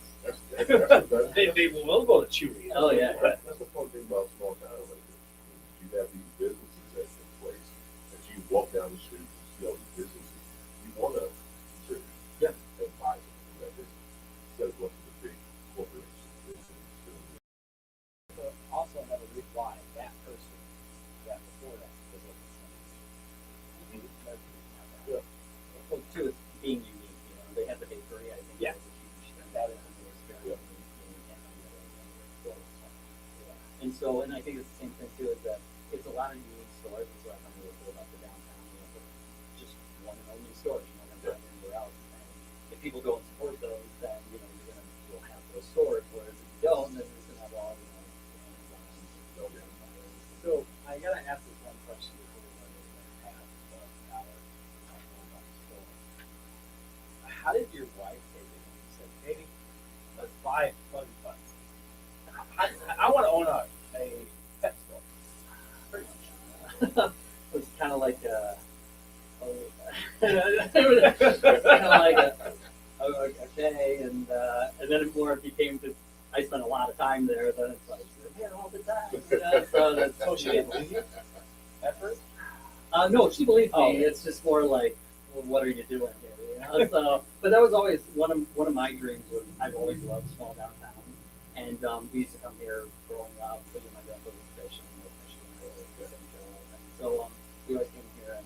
They will go to Chewy. Oh, yeah. That's the fun thing about small towns like this. You have these businesses that's in place that you walk down the street and see all these businesses. You want to contribute. Yeah. And buy something from that business instead of going to the big corporations. So also another reason why that person that before that was looking for Yeah. Well, too, it's being unique. You know, they have the bakery. I think Yeah. that was a huge thing. That is very Yeah. unique. You can't find that anywhere else. Yeah. And so, and I think it's the same thing too. Is that it's a lot of unique stores. And so I find really cool about the downtown. You know, for just one and only stores. You're not going to find anywhere else. And if people go and support those, then you know you'll have those stores. Whereas if you don't, then you're just going to have all So I gotta ask this one question before we go to the next half hour. How did your wife take it when you said, "Baby, let's buy Fuzzy Fuzz"? I want to own a pet store. Pretty much. It was kind of like okay, and then it more became because I spent a lot of time there. Then it's like you're there all the time. You know? So that's So she didn't believe you at first? no, she believed me. Oh. It's just more like, well, what are you doing here? You know? So, but that was always one of my dreams. Was I've always loved small downtown, and we used to come here growing up. Because my grandpa was fishing, and so we always came here, and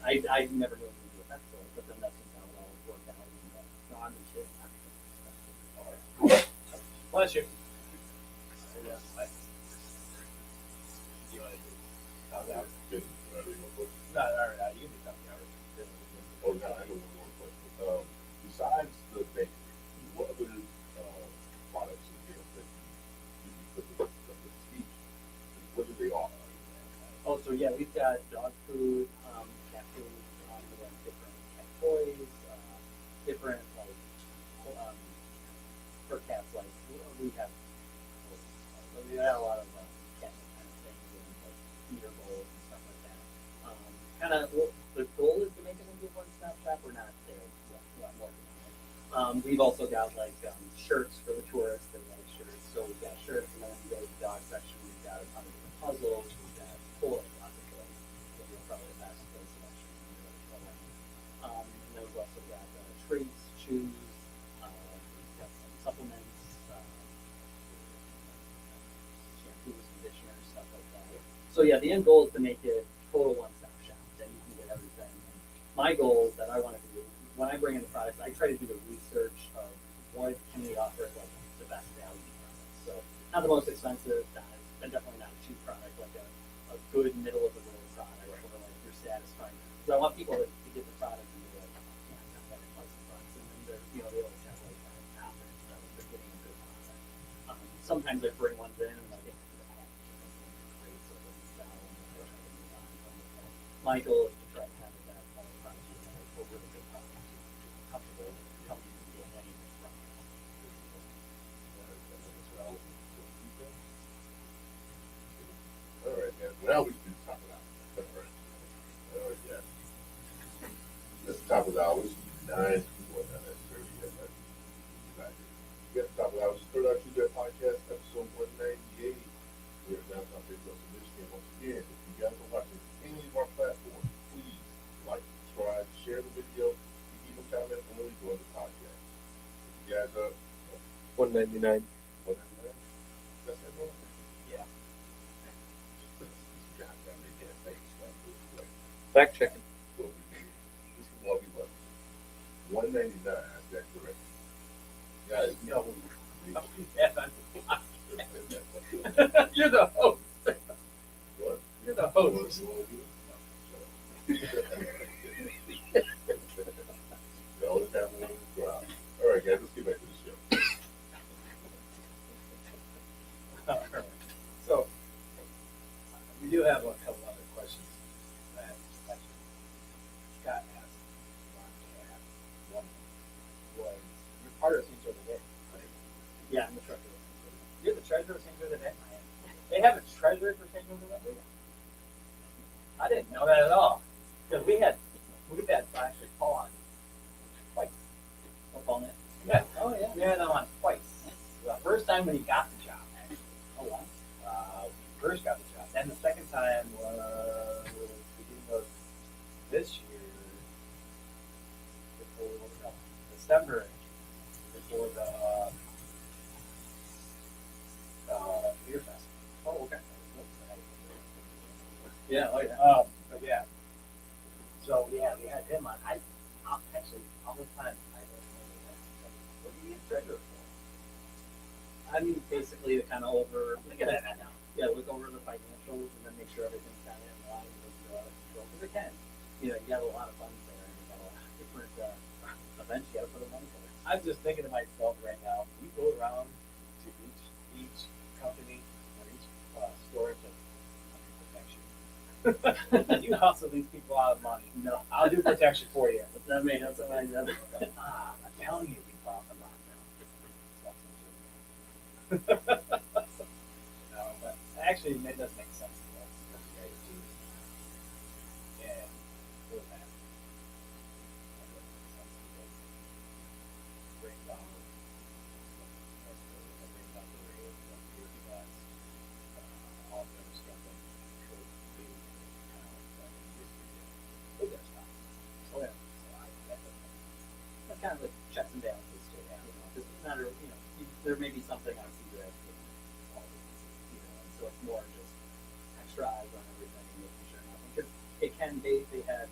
I never knew it was going to affect it, but then that's just how it all worked out. And, no, I'm just kidding. All right. Bless you. Yeah. You want to do? How's that? Good. No question. No, all right, you can do something. Oh, no, I know one more question. Besides the bakery, what other products and things that you put the speech? What do they offer? Oh, so yeah, we've got dog food, cat food, we have different cat toys, different like for cats. Like we have a lot of cat kind of things and like feeder bowls and stuff like that. Kind of the goal is to make it into a one-stop shop. We're not there yet. I'm working on it. We've also got like shirts for the tourists that like shirts. So we've got shirts, and then we go to the dog section. We've got a ton of different puzzles. We've got toys, lots of toys. Those are probably the best toy selection. And then we've also got treats, chews. We've got some supplements, shampoos, conditioners, stuff like that. So yeah, the end goal is to make it total one-stop shop. Then you can get everything. And my goal that I want to do when I bring in the products, I try to do the research of what can we offer as like the best value product. So not the most expensive, and definitely not a cheap product, like a good middle of the road product where like you're satisfying. Because I want people to get the product and be like, yeah, I got that in twice the price, and then they're they always have like confidence that they're getting a good product. Sometimes I bring ones in and I think the package is great, so it doesn't sell, and they're trying to move on from it. My goal is to try to have that product a really good product, comfortable, coming and get anything from it. All right, man. Now we can top it out. All right, yeah. Let's top it out. It's 9 people, not necessarily yet, but you got to top it out. It's Third Eye Tuesday Podcast, episode 198. We're downtown Fayetteville, Michigan. Once again, if you guys are watching any of our platforms, please like, subscribe, share the video, even comment and really enjoy the podcast. If you guys are $1.99. that's it, bro? Yeah. Goddamn, they can't make it. Fact checking. This is what we love. $1.99. Is that correct? Guys, you know You're the host. what? You're the host. All the time we want to go out. All right, guys, let's get back to the show. So, we do have a couple other questions that Scott asked. One was, you're part of St. Joe today, right? Yeah, I'm the trucker. You're the treasurer of St. Joe today? They have a treasurer for St. Joe today? I didn't know that at all. Because we've had actually Paul on twice. Up on it. Yeah. Oh yeah. We had him on twice. The first time when he got the job, actually. Oh wow. When he first got the job. And the second time was beginning of this year, before December, before the beer fest. Oh okay. Yeah. Oh yeah. But yeah. So yeah, we had him on. Actually all the time I don't know what do you get treasurer for? I mean, basically to kind of Look at that now. look over the financials and then make sure everything's kind of in line with because it can. You got a lot of funds there and you got a lot of different events you got to put them on for. I'm just thinking to myself right now, you go around to each company or each store to protection. You hustle these people out of money. No, I'll do protection for you. that may have something like that. I'm telling you, we bought them out no, but actually, it does make sense to us. What you guys do. And for that. That does make sense because it brings down the rate of your class, all the other stuff that control the bigger stuff. Oh yeah. So that does make sense. That's kind of like checks and balances too. Because it's not there may be something on CBS that all businesses, and so it's more just extra eyes on everything and making sure nothing. Because it can they had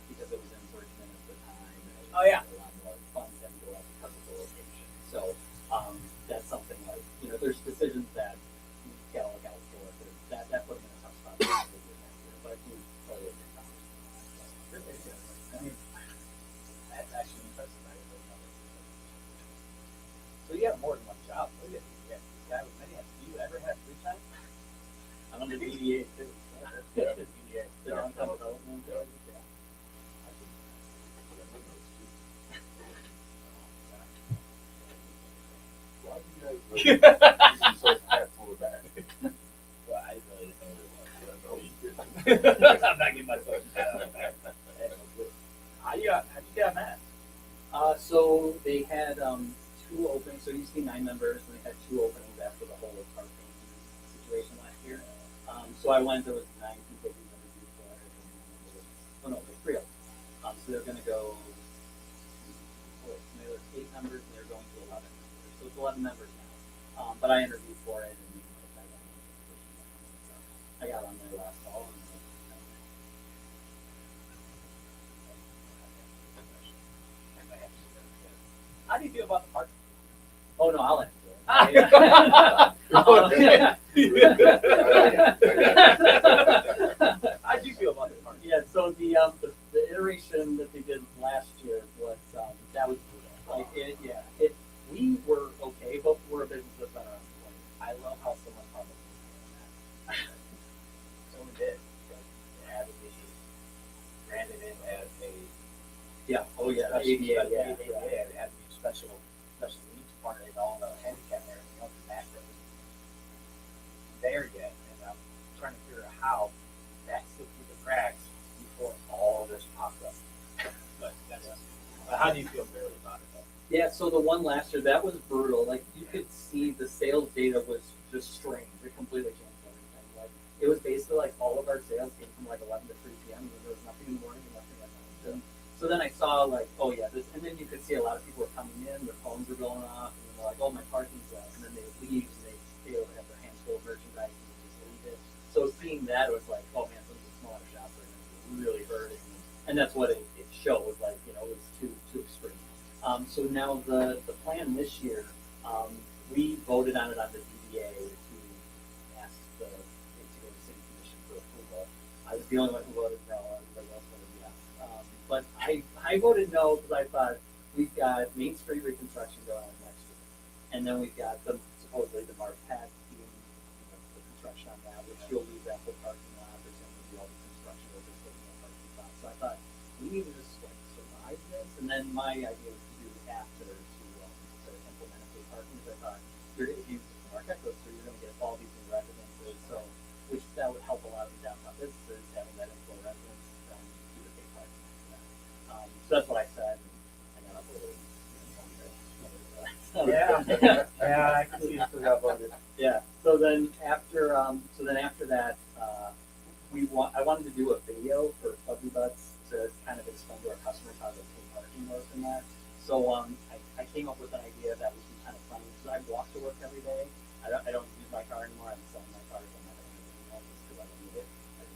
because it was in Richmond at the time. And it was Oh, yeah. A lot more funds had to go out because of the location. So that's something like, there's decisions that you gotta look out for. That put them in a tough spot this year, but I do totally agree. I mean, that's actually impressive. I didn't really know that. So you have more than one job. Look at you. Yeah, this guy with many hats. Do you ever have free time? I'm on the DDA too. Yeah. DDA, the downtown development. Yeah. Yeah. Why do you guys look so tactful with that? Well, I really didn't know I know you did. I'm not getting myself out of that. How'd you get on that? So they had 2 openings. So it used to be 9 members, and they had 2 openings after the whole parking situation last year. So I went. There was 9 people who interviewed for it. And there was 3 of them. So they're going to go. There was 8 members, and they're going to 11 members. So it's 11 members now. But I interviewed for it, and I got on there last fall. How do you feel about the park? Oh no, I'll answer How do you feel about the park? Yeah, so the iteration that they did last year was that was brutal. Like we were okay, but we're a business that's been around for 20 years. I love how someone probably did that. Someone did. It had to be branded in as a Oh yeah, special, ADA, special, yeah. it had to be special needs part of all the handicap and everything else in that road. There yet, and I'm trying to figure out how that slipped through the cracks before all this popped up. But how do you feel really about it though? Yeah, so the one last year, that was brutal. Like you could see the sales data was just strange. It completely changed everything. Like it was basically like all of our sales came from like 11 to 3 p.m. and there was nothing in the morning and nothing at night. So then I saw like, oh yeah, this, and then you could see a lot of people were coming in, their phones were going off, and they're like, oh, my parking's left, and then they would leave and they would have their hands full of merchandise and just leave it. So seeing that, it was like, oh man, some of the smaller shops are really hurting, and that's what it showed. Like it was too extreme. So now the plan this year, we voted on it on the DDA to ask to go to City Commission for approval. I was the only one who voted no. Everybody else voted yes. But I voted no because I thought we've got Main Street reconstruction going on next year, and then we've got supposedly the Marquette doing the construction on that, which you'll leave that whole parking lot. There's going to be all the construction over the parking lot. So I thought we need to just survive this, and then my idea was to do after to implement a paid parking. Because I thought if you Marquette goes through, you're going to get all these new residences, so which that would help a lot of the downtown businesses having that inflow residents do the paid parking. So that's what I said. I got up early. Yeah, I can see it still got voted. Yeah. So then after that, I wanted to do a video for Fuzzy Butts to kind of explain to our customers how the paid parking works and that. So I came up with an idea that would be kind of funny because I walk to work every day. I don't use my car anymore. I'm selling my car. I'm not going to use it anymore because I don't need it. I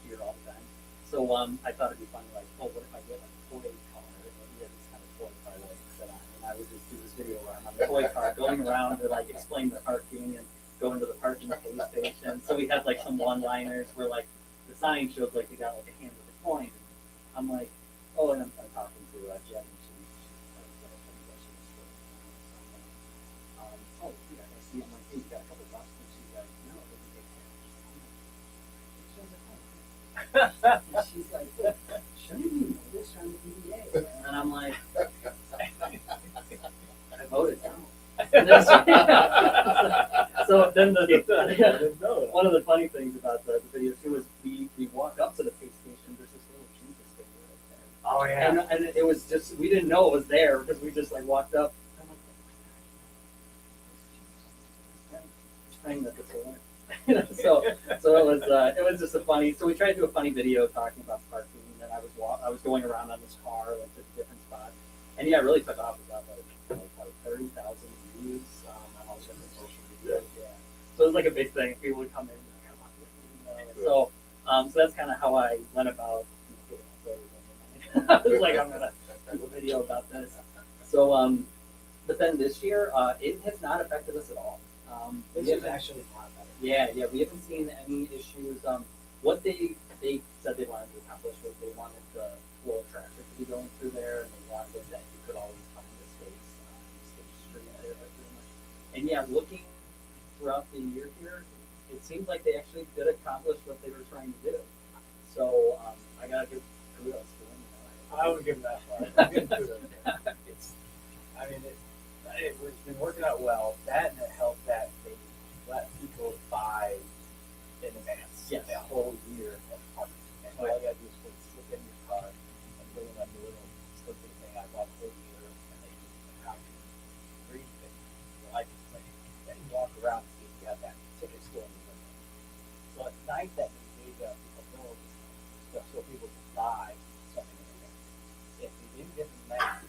hear it all the time. So I thought it'd be funny, like, oh, what if I get like a toy car? Maybe this kind of toy car that I can sit on, and I would just do this video where I'm on the toy car going around to like explain the parking and go into the parking pay station. So we had like some one-liners where like the sign shows like they got like a hand with a coin. I'm like, oh, and I'm talking to Jen. Oh, yeah, I see. I'm like, hey, you got a couple bucks, and she's like, no, it doesn't take cash. And she's like, shouldn't you know this on the DDA? And I'm like, I voted no. And then so then one of the funny things about the video too is we walk up to the pay station. There's this little Jesus figure right there. Oh yeah. And it was just, we didn't know it was there because we just like walked up. I'm like, just praying that this will work. So it was just a funny. So we tried to do a funny video talking about parking, and then I was going around on this car like to different spots, and yeah, it really took off. We got like 30,000 views on all different social media. Yeah. So it was like a big thing. People would come in. And, so that's kind of how I went about getting uploaded. I was like, I'm gonna do a video about this. So, but then this year, it has not affected us at all. This we is haven't- actually a lot better. yeah, we haven't seen any issues. What they said they wanted to accomplish was they wanted the flow of traffic to be going through there, and they wanted that you could always find the space, State Street area pretty much. And yeah, looking throughout the year here, it seems like they actually did accomplish what they were trying to do. So I gotta give kudos to them. I would give them that far. I'd give them kudos there. It's, I mean, it's been working out well. That and it helped that they let people buy in advance. Yes. A whole year of parking. And all you gotta do is put slip in your car and bring them like a little slipping thing. I bought a whole year and they copy free thing. Like, then you walk around and see if you have that ticket still in your window. So it's nice that they made people know this stuff so people can buy something in advance. If you didn't give them that,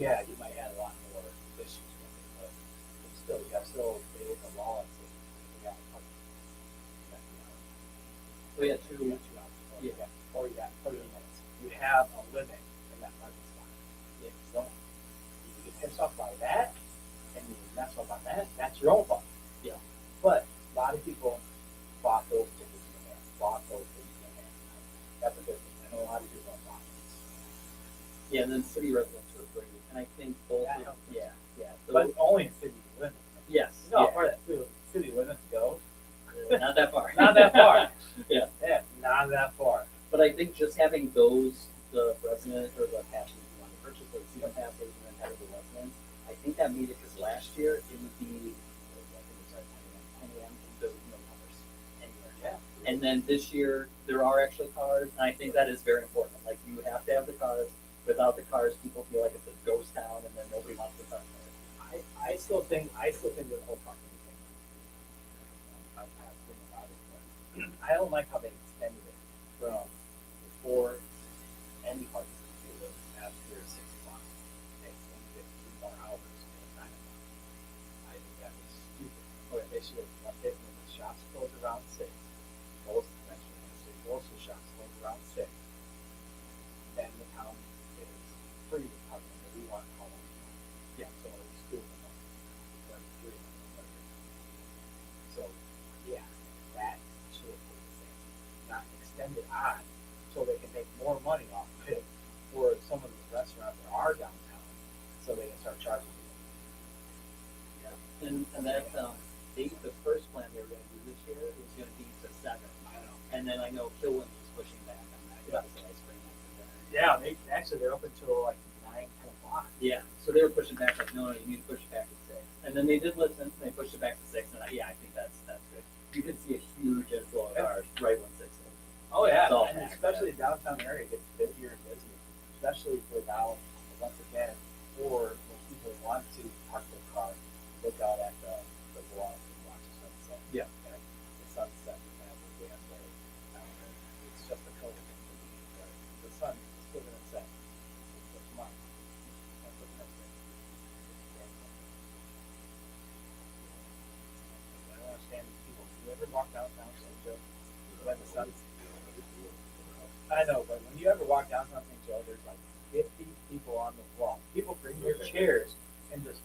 yeah, you might have a lot more issues with it, but still, you have still created the law and say, you got parking. We had You two. got 2 hours, or you got 30 minutes. You have a limit in that parking spot. If you don't, if you get pissed off by that, and you mess up on that, that's your own fault. Yeah. But a lot of people bought those tickets in advance, bought those tickets in advance. That's a good thing. I know a lot of people don't buy them. Yeah, and then city residents were free, and I think both. That helps. Yeah. So, But only in city limits. yes. You know how yeah. far that city limits go? Not that far. Not that far. Yeah. Yeah, not that far. But I think just having those, the resident or the passes who want to purchase those season passes and then having the residents, I think that made it because last year it would be, I think it started 10 a.m. and there was no cars anywhere. Yeah. And then this year there are actually cars, and I think that is very important. Like you have to have the cars. Without the cars, people feel like it's a ghost town, and then nobody wants to park there. I still think the whole parking thing. I'm not thinking about it, but I don't like how they extended it from before any parking to after 6 o'clock. They extended it 3 more hours to 9 o'clock. I think that was stupid. Or they should have left it when the shops close around 6. Most of the shops close around 6. Then the town is free to park when we want to call them. Yeah, so it's 2 of them. Or 3 of them. So, yeah, that should have been the same. Not extend it on so they can make more money off of it for some of the restaurants that are downtown so they can start charging people. And that the first plan they were going to do this year was going to be to 7. I know. And then I know Kilwin was pushing back on that. Yeah. So I spring after dinner. Yeah, they're up until like 9, 10 o'clock. Yeah, so they were pushing back like, no, you need to push it back to 6. And then they did listen, and they pushed it back to 6, and I think that's good. You can see a huge inflow of cars right when 6 is. Oh yeah, It's all and packed, especially the downtown area gets busier and busier, especially for now, once again, or when people want to park their car, look out at the bluff and watch the sunset. Yeah. And the sunset, and that was damn day down there. It's just a color thing for me, but the sun is still gonna set. It's tomorrow. That's what that's it. I don't understand these people. Do you ever walk downtown St. Joe when the sun's I know, but when you ever walk downtown St. Joe, there's like 50 people on the wall. People bring their chairs and just.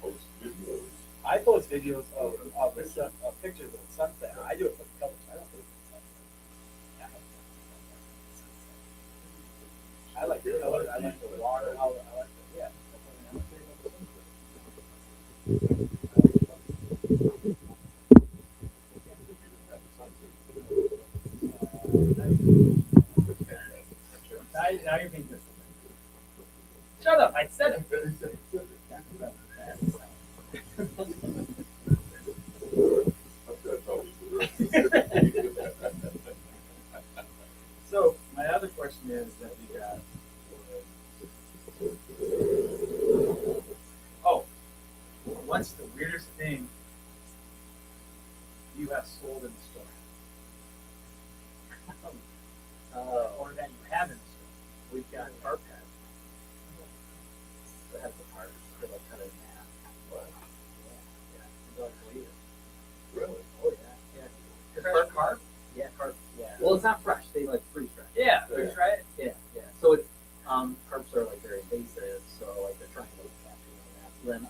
Post videos. I post videos of pictures of the sunset. I do it for the colors. I don't do it for the sunset. Yeah, I like the colors. I like the water. I like the, yeah. Now you're being disrespectful. Shut up! I said it. So my other question is that we got was, oh, what's the weirdest thing you have sold in the store? Or that you have in the store? We've got our pad. That has the part, they like cut it in half. Yeah, you don't believe it. Really? Oh, yeah. Fresh carp? Yeah, carp. Yeah. Well, it's not fresh, they like freeze dry. Yeah. then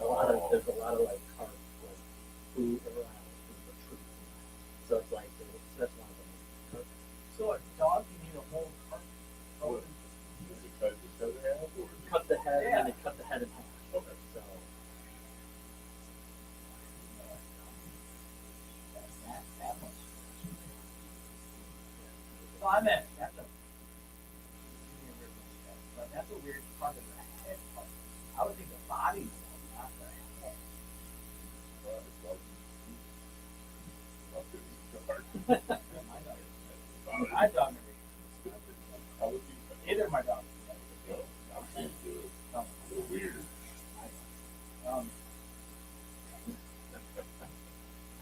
there's a lot of like carp, like food around, the trees. So it's like that's one of them. So a dog, you need a whole carp. What? Does it cut the other half or? Cut the head, Yeah. and they cut the head in half. Okay. So That much. So I meant that's a. But that's a weird part of the head part. I would think the body, not the head. My dog never. Either of my dogs. Weird. Um,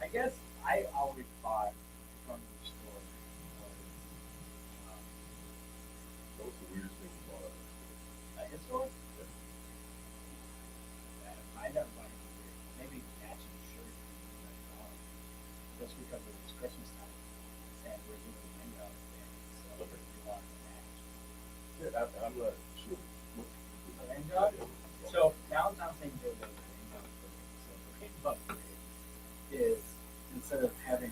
I guess I always thought from the store What's the weirdest thing about it? his store. I never find it weird. Maybe matching shirt, just because it was Christmas time and we're doing the menu out there, so we wanted to match. Yeah, I'm not sure. Rain dog? So downtown St. Joe does a rain dog parade. So the rain dog parade is instead of having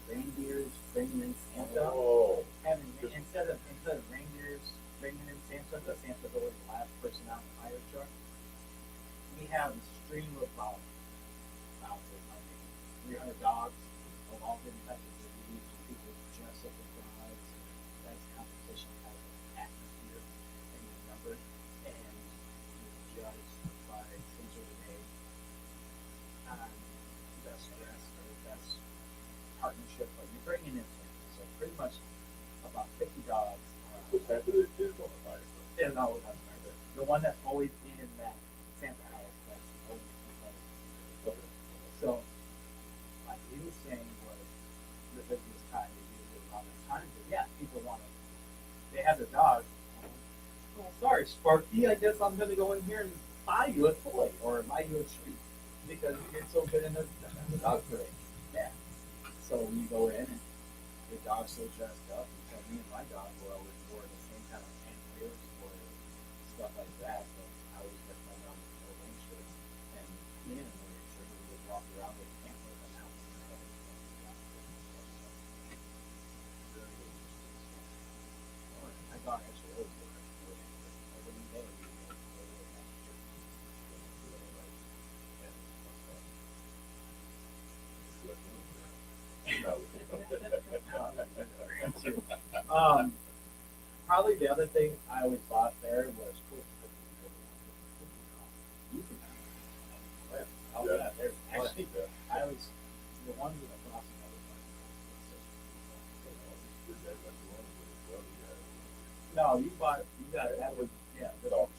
reindeers bringing in Santa, Oh. instead of reindeers bringing in Santa, the Santa's always the last person out in the fire truck. We have a stream of about 300 dogs of all different types of breeds. People dress up as dogs. That's competition kind of atmosphere and you're numbered and you're judged by some sort of a best dress or best partnership, but you're bringing in Santa. So pretty much about 50 dogs. So Santa is on the fire truck. Is always on fire. The one that's always in that Santa house that's always in front of Okay. So, like he was saying was the business time is usually around this time, but yeah, people want to, they have their dogs. Oh, sorry, Sparky, I guess I'm going to go in here and buy you a toy or buy you a treat because you did so good in the dog parade. Yeah. So when you go in and the dog's so dressed up, and so me and my dog were always wore the same kind of antlers or stuff like that. So I always kept my dog with no rain shirts and me and no rain shirt. We would walk around with antlers and house and stuff. My dog actually always wore it. Every day we would wear a matching shirt. Probably the other thing I always bought there was cookies. Oh, yeah, there's actually, I always, the ones with the frosting, I was like, no, you got it, that was, yeah,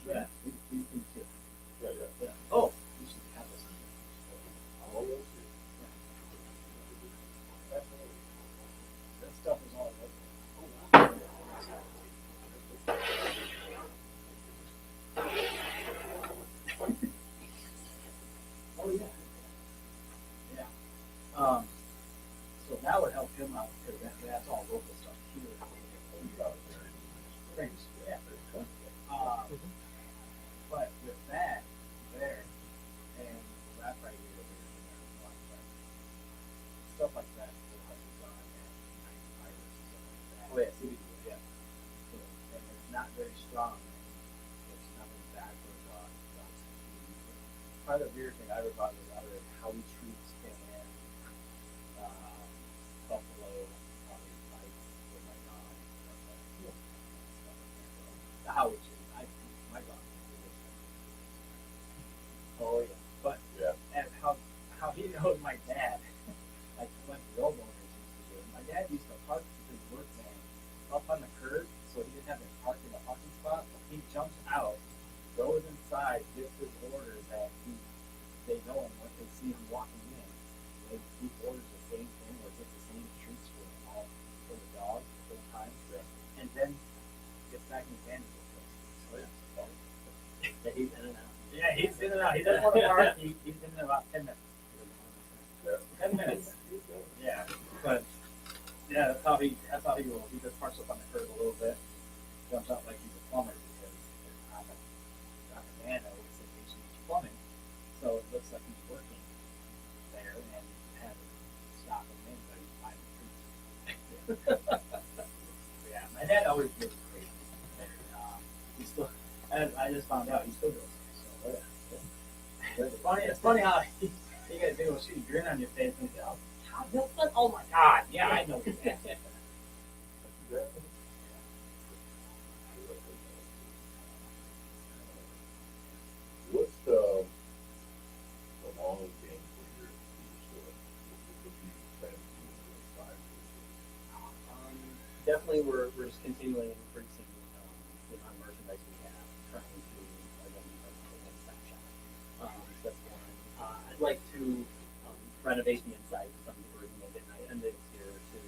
yeah, we can too. Yeah. Oh, you should have this. That stuff is all over. Oh yeah. Yeah. So that would help him out because that's all local stuff here. Thanks. Yeah. But with that there and that right here, stuff like that will help you on and oh yeah, CBD, yeah. So, and it's not very strong. It's nothing bad for a dog. Probably the weird thing I ever thought was out of how he treats and buffalo, how he fights with my dog. How he treats, my dog. Oh yeah, but and how he knows my dad, like what the old owners used to do. My dad used to park his work van up on the curb, so he didn't have to park in a parking spot. He jumps out, goes inside, gives his order that they know him when they see him walking in. He orders the same thing or gets the same treats for the dog the whole time, and then gets back in his van. yeah, he's in and out. Yeah, he's in and out. He doesn't want to park. He's in about 10 minutes. 10 minutes. Yeah, but yeah, that's how he rolls. He just parks up on the curb a little bit, jumps out like he's a plumber because on the man always says he should use plumbing. So just found out he still goes. So, it's funny how you guys do a shitty grin on your face and say, "Oh, Todd Hilton? Oh my God, yeah, I know who that is." What's the long game for your store? What do you plan to do in 5 years? Definitely, we're just continually increasing the amount of merchandise we have, trying to again become a one-stop shop. So that's one. I'd like to renovate the inside to some degree, make it nice, and the exterior too.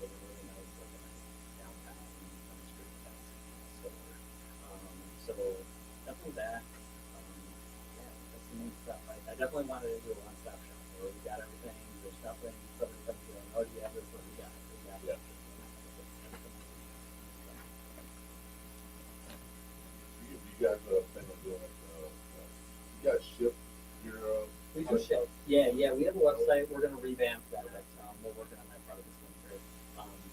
Make it really nice, like a nice downtown on the street store. So definitely that. Yeah, that's the main stuff. I definitely wanted to do a one-stop shop where we got everything. There's nothing. Somebody comes in, oh, do you have this? What do you got? We got Yeah. it. You guys plan on doing you guys ship your We do ship. Yeah. We have a website. We're gonna revamp that. We're working on that part of this winter.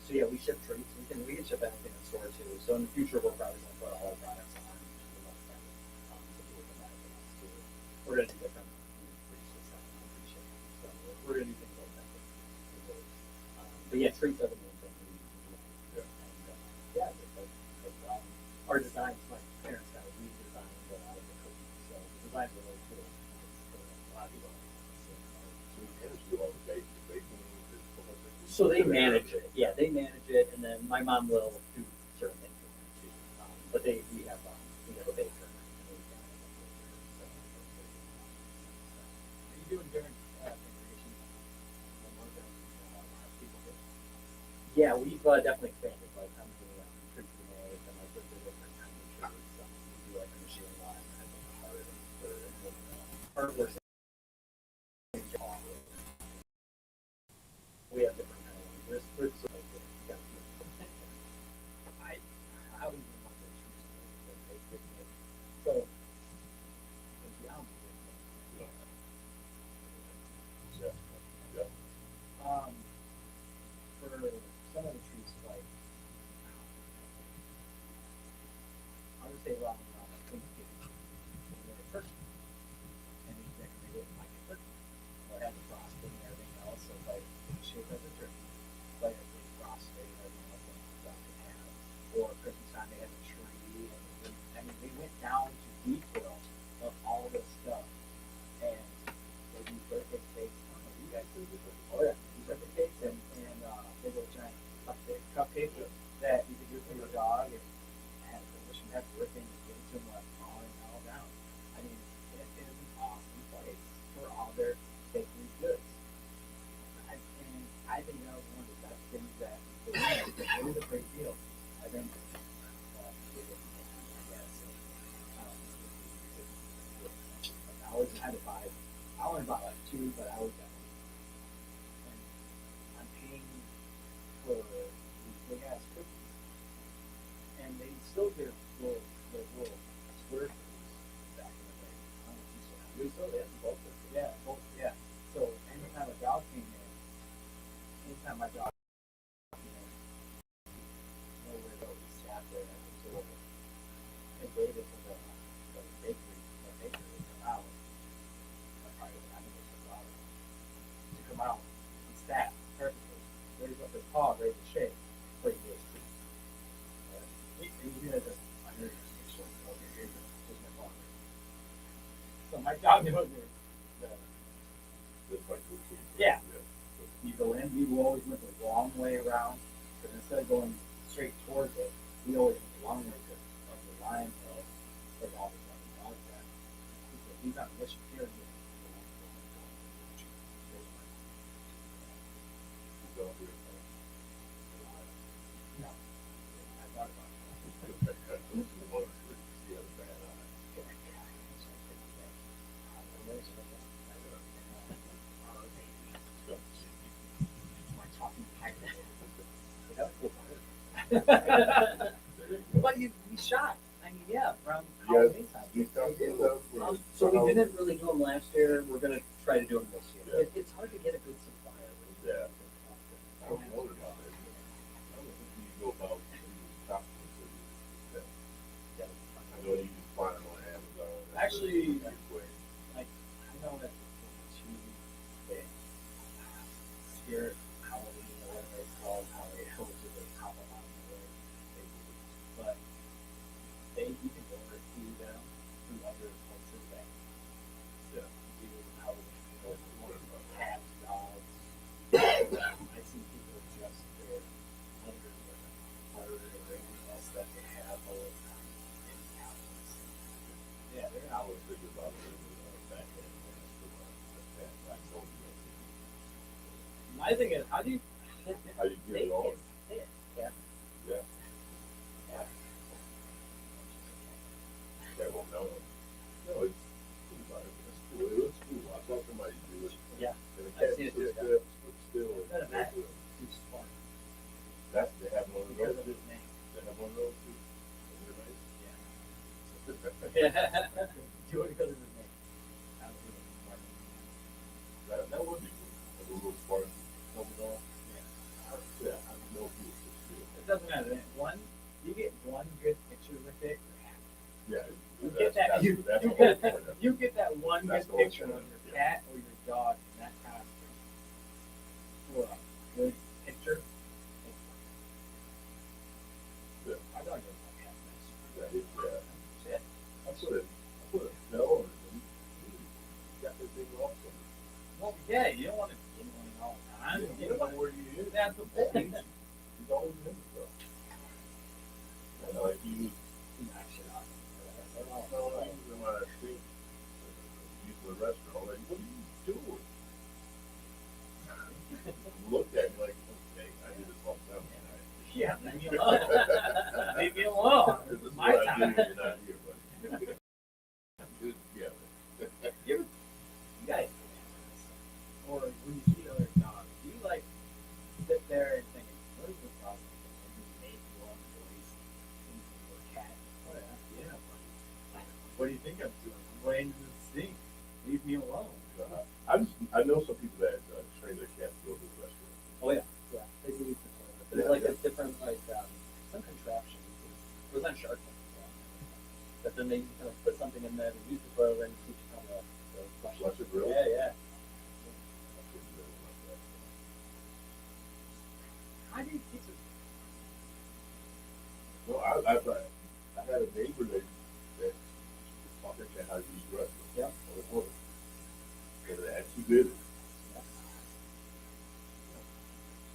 So yeah, we ship treats. We can ship anything in store too. So in the future, we're probably gonna put all our products on the website. So people can buy from us too. We're gonna do different free shipping. So we're gonna do things like that. But yeah, treats are the main thing we do. Yeah. And our designs, my parents kind of redesigned a lot of the cookies. So the designs are really cool. A lot of people. so you manage to do all the baking and stuff like that? So they manage it. Yeah, they manage it, and then my mom will do certain things with it too. But we have a baker. And we've got a baker, so. Are you doing different decorations than what people do? Yeah, we've definitely expanded. Like how many treats we make, and like with the different kinds of treats. We do like a machine line, and like a heart and artwork. We have different kind of ones. There's so many good. I would even want to choose that they could make. So, the album. Yeah. Yeah. For some of the trees, like, I would say around Thanksgiving, like a turkey, and we decorate it like a turkey, or have the frosting and everything else, so like shape as a turkey, like a big frosting and everything else that dog can have. Or Christmas time they have a tree, and we went down to detail of all this stuff, and they do birthday cakes. I don't know, you guys do birthday cakes? Oh yeah, birthday cakes and big old giant cupcakes that you could do for your dog and wish him happy birthday and give it to him like falling all down. I mean, it is an awesome place for all their bakery goods. I think that was one of the best things that they did. It was a great deal. I think I always had to buy. I only bought like 2, but I always got one. And I'm paying for these big ass cookies, and they still give little square cookies back in the day. I don't know if you still have. We still have both. Yeah, both. Yeah. So anytime a dog came in, anytime my dog came in, nowhere to go, he sat there and absorbed it. And waited for the bakery to come out. I think it's a lot to come out and sat perfectly, raise up his paw, raise the shape, play his treat. And you did just under your sort of over here, just my paw. So my dog knew it. Just like the food. Yeah. You go in, we always went the long way around, because instead of going straight towards it, we always went the long way to the Lion Hill, like all the fucking dogs that. He's on a mission here. No. I thought about it. But you shot. I mean, yeah, around Halloween time. So we didn't really do them last year. We're gonna try to do them this year. Yeah. It's hard to get a good supplier. Yeah. I don't know about it. I don't think you go about shopping. I know you can find especially like I know that the spirit Halloween or whatever it's called, how they go to the top of on the way they do, but you can order food from other places that do Halloween, cats, dogs. I've seen people dress their under with butter or anything else that they have all the time in houses. Yeah, they're I out. was thinking about it back then. Like, so, My thing is, how do you how you get it on? Yeah. Yeah. Yeah. That won't know. No, it's cool. It's cool. It looks cool. I saw somebody do it. Yeah. And the I've cat seen it took too. steps, but still. It's not a they're bad- good. It's fun. They have one of Because those of too. his name. They have one of those too. Yeah. Do it because of his name. Absolutely. That would be cool. Like a little Spartan comes on. Yeah, I don't know if you would still. It doesn't matter. You get one good picture with it. Yeah. You get that. That's You the whole get point. you get that one That's good the whole picture point, of your yeah. cat or your dog in that costume. For a good picture. Yeah. I don't get my cat nice. Yeah, yeah. Shit. I put a shell on it and got this thing off somewhere. Well, yeah, you don't want to be one all the time. You don't want to. where you is. That's the point. He's always in it, though. And like you, Knock shit off. I was in my thing, using the restroom. I'm like, what are you doing? He looked at me like, okay, I did this all the time. Yeah, leave me alone. Leave me alone. This This is is my what I do time. when you're not here, buddy. Yeah. You guys, or when you see other dogs, do you like sit there and think, what is this dog thinking? And you make one voice into a cat. Oh yeah, buddy. What do you think I'm doing? I'm going to the sink. Leave me alone. I know some people that train their cats to go to the restaurant. Oh yeah, yeah. They do use the toilet. There's like a different some contraption. It was on Shark Tank. But then they kind of put something in there and use the toilet and teach you how to flush Flush it, really? Yeah, yeah. How do you teach it? No, I had a neighbor that taught their cat how to use the restroom. Yeah. On the toilet. And they actually did it.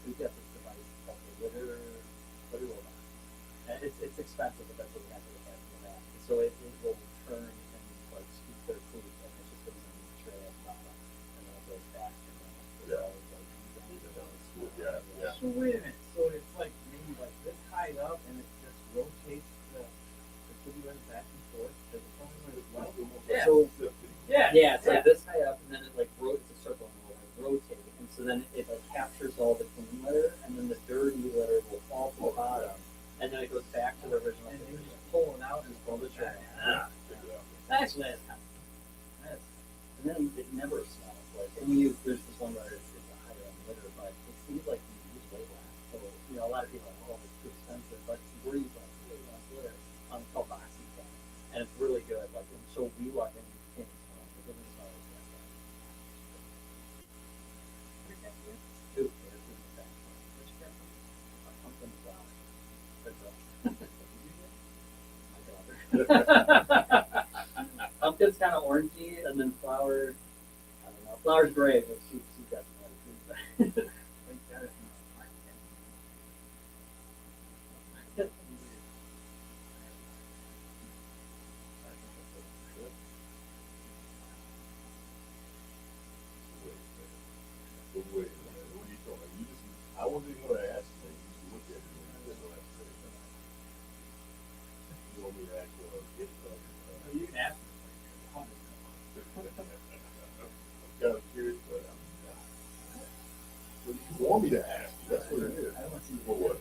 We've got this device called the litter robot. And it's expensive, but that's what we have to look at for that. So it will turn and like scoop their poop, and it just goes in the tray at the bottom, and then it goes back, and then it's Yeah. always like Yeah. So wait a minute. So it's like maybe like this high up, and it just rotates the kitty litter back and forth. Does it only when it's wet? Yeah. So Yeah. yeah, it's like this high up, and then it like it's a circle, and it will like rotate, and so then it like captures all the clean litter, and then the dirty litter will fall to the bottom, and then it goes back to the original. And you just pull it out and pull the tray. Ah. Actually, that's kind of. That's, And then it never smells like. And we use there's this one where it's a higher end litter, but it seems like you use way less. So a lot of people are like, oh, it's too expensive, but we're using like really less litter. It's called Oxygen, and it's really good. Like, and so we walk in, you can't even smell it. It doesn't smell like that. Dude, there's this back. Which cat? Pumpkin flower. That's right. Pumpkin's kind of orangey, and then flower. I don't know. Flower's gray, but she's got some other things. I wasn't even going to ask you. You just look at it and I didn't know that's great. You want me to ask you a gift card? you can ask me. I'm kind of curious, but well, you want me to ask you. That's what it is. I don't want to see For what?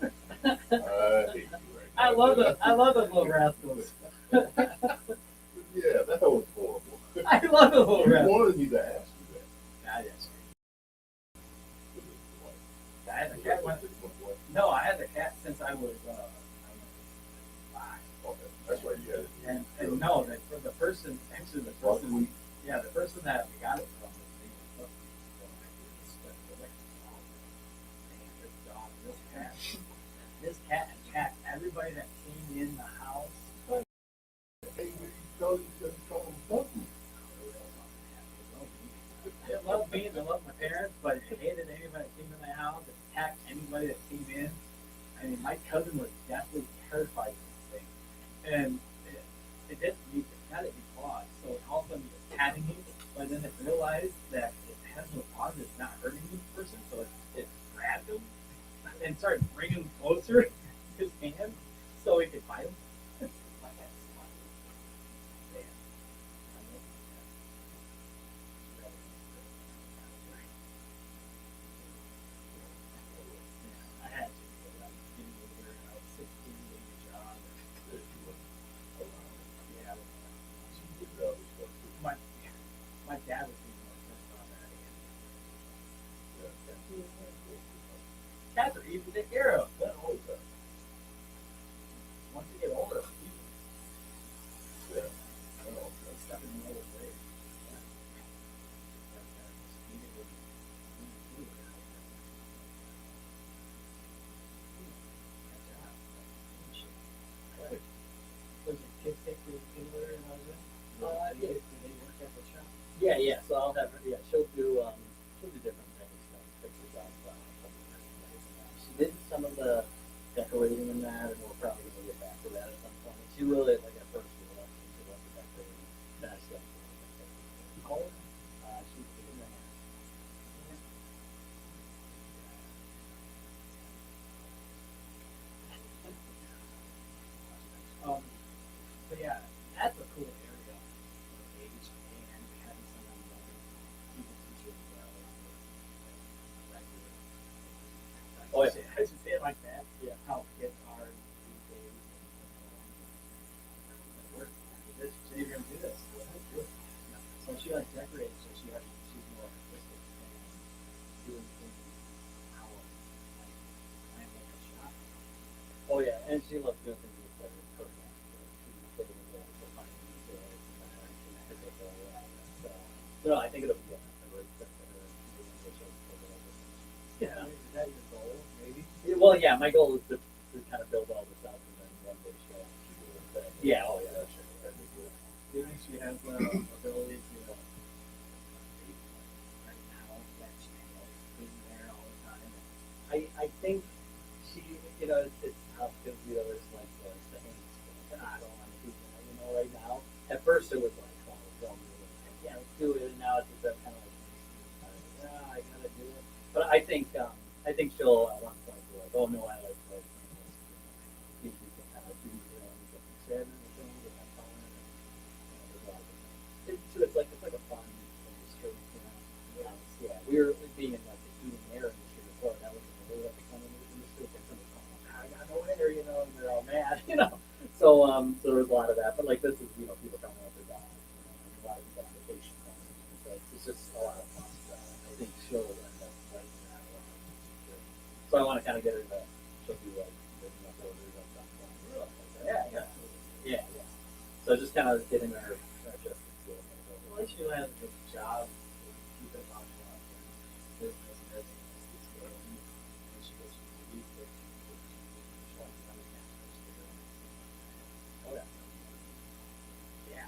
I hate you right now. I love those little rascals. Yeah, that was horrible. I love the little You rascals. wanted me to ask you that. God, yes. I had a cat when, What? no, I had a cat since I was 5. And no, that for the person, actually the person, yeah, the person that we got it from was named Puppy. So I did this, but they're like, oh, man, this dog, this cat attacked everybody that came in the house. Hey, you told you to call him Bucky. It loved me and it loved my parents, but it hated anybody that came in my house. It attacked anybody that came in. I mean, my cousin was deathly terrified of this thing. And it didn't need to cut it claws. So all of a sudden it was patting me, but then it realized that it has no claws, it's not hurting the person, so it grabbed him and started bringing him closer to his hand so he could bite him. I had to because I was getting older and I was 16 getting a job. Yeah, my dad was being more pissed on that. Cats are easy to take care of. That always does. Once you get older, Yeah. I know. they step in the old ways. Was your kids take your killer and all that? Yeah. Do they work at the shop? Yeah. So I'll have her. Yeah, she'll do different things. Like pictures of. She did some of the decorating in that, and we're probably gonna get back to that at some point. She really like at first she loved the decorating. Then I still. How old? She's 8 and a half. But yeah, that's a cool area for age and having someone that you can teach you well. Oh, yeah. I should say it like that. Yeah. How kids are these days. You're gonna do this. So she likes decorating, so she's more artistic and doing things how like plan like a shop. Oh yeah, and she loves doing things with her programs. She's taking the role for finding new sales and physical. So no, I think it'll be a great fit for her. Yeah. Is that your goal? Maybe. Well, yeah, my goal is to kind of build all this up and then one day show up. Yeah, oh yeah. Do you think she has the ability to right now that she knows being there all the time? I think she, it's tough because there's like the hands. I don't want to do that, right now. At first it was like, oh, don't do it. Yeah, let's do it. And now it's just kind of like, yeah, I gotta do it. But I think she'll at one point be like, oh no, I like those. You can kind of do your own different things and have fun. There's a lot of things. It's like a fun industry, Yeah, we were being in like the heating and air industry before. That was really like a fun industry. Somebody's going, I got no air, and they're all mad, So there was a lot of that. But like this is, people coming with their dogs, and a lot of people on vacation coming. So it's just a lot of fun. I think she'll end up liking that a lot. So I want to kind of get her to, she'll do like making up orders and stuff. Yeah. So just kind of getting her adjusted to it. Well, at least she has a good job. Keep it on track. Business and everything keeps going. And she goes to the week that she wants to understand. Oh yeah. Yeah.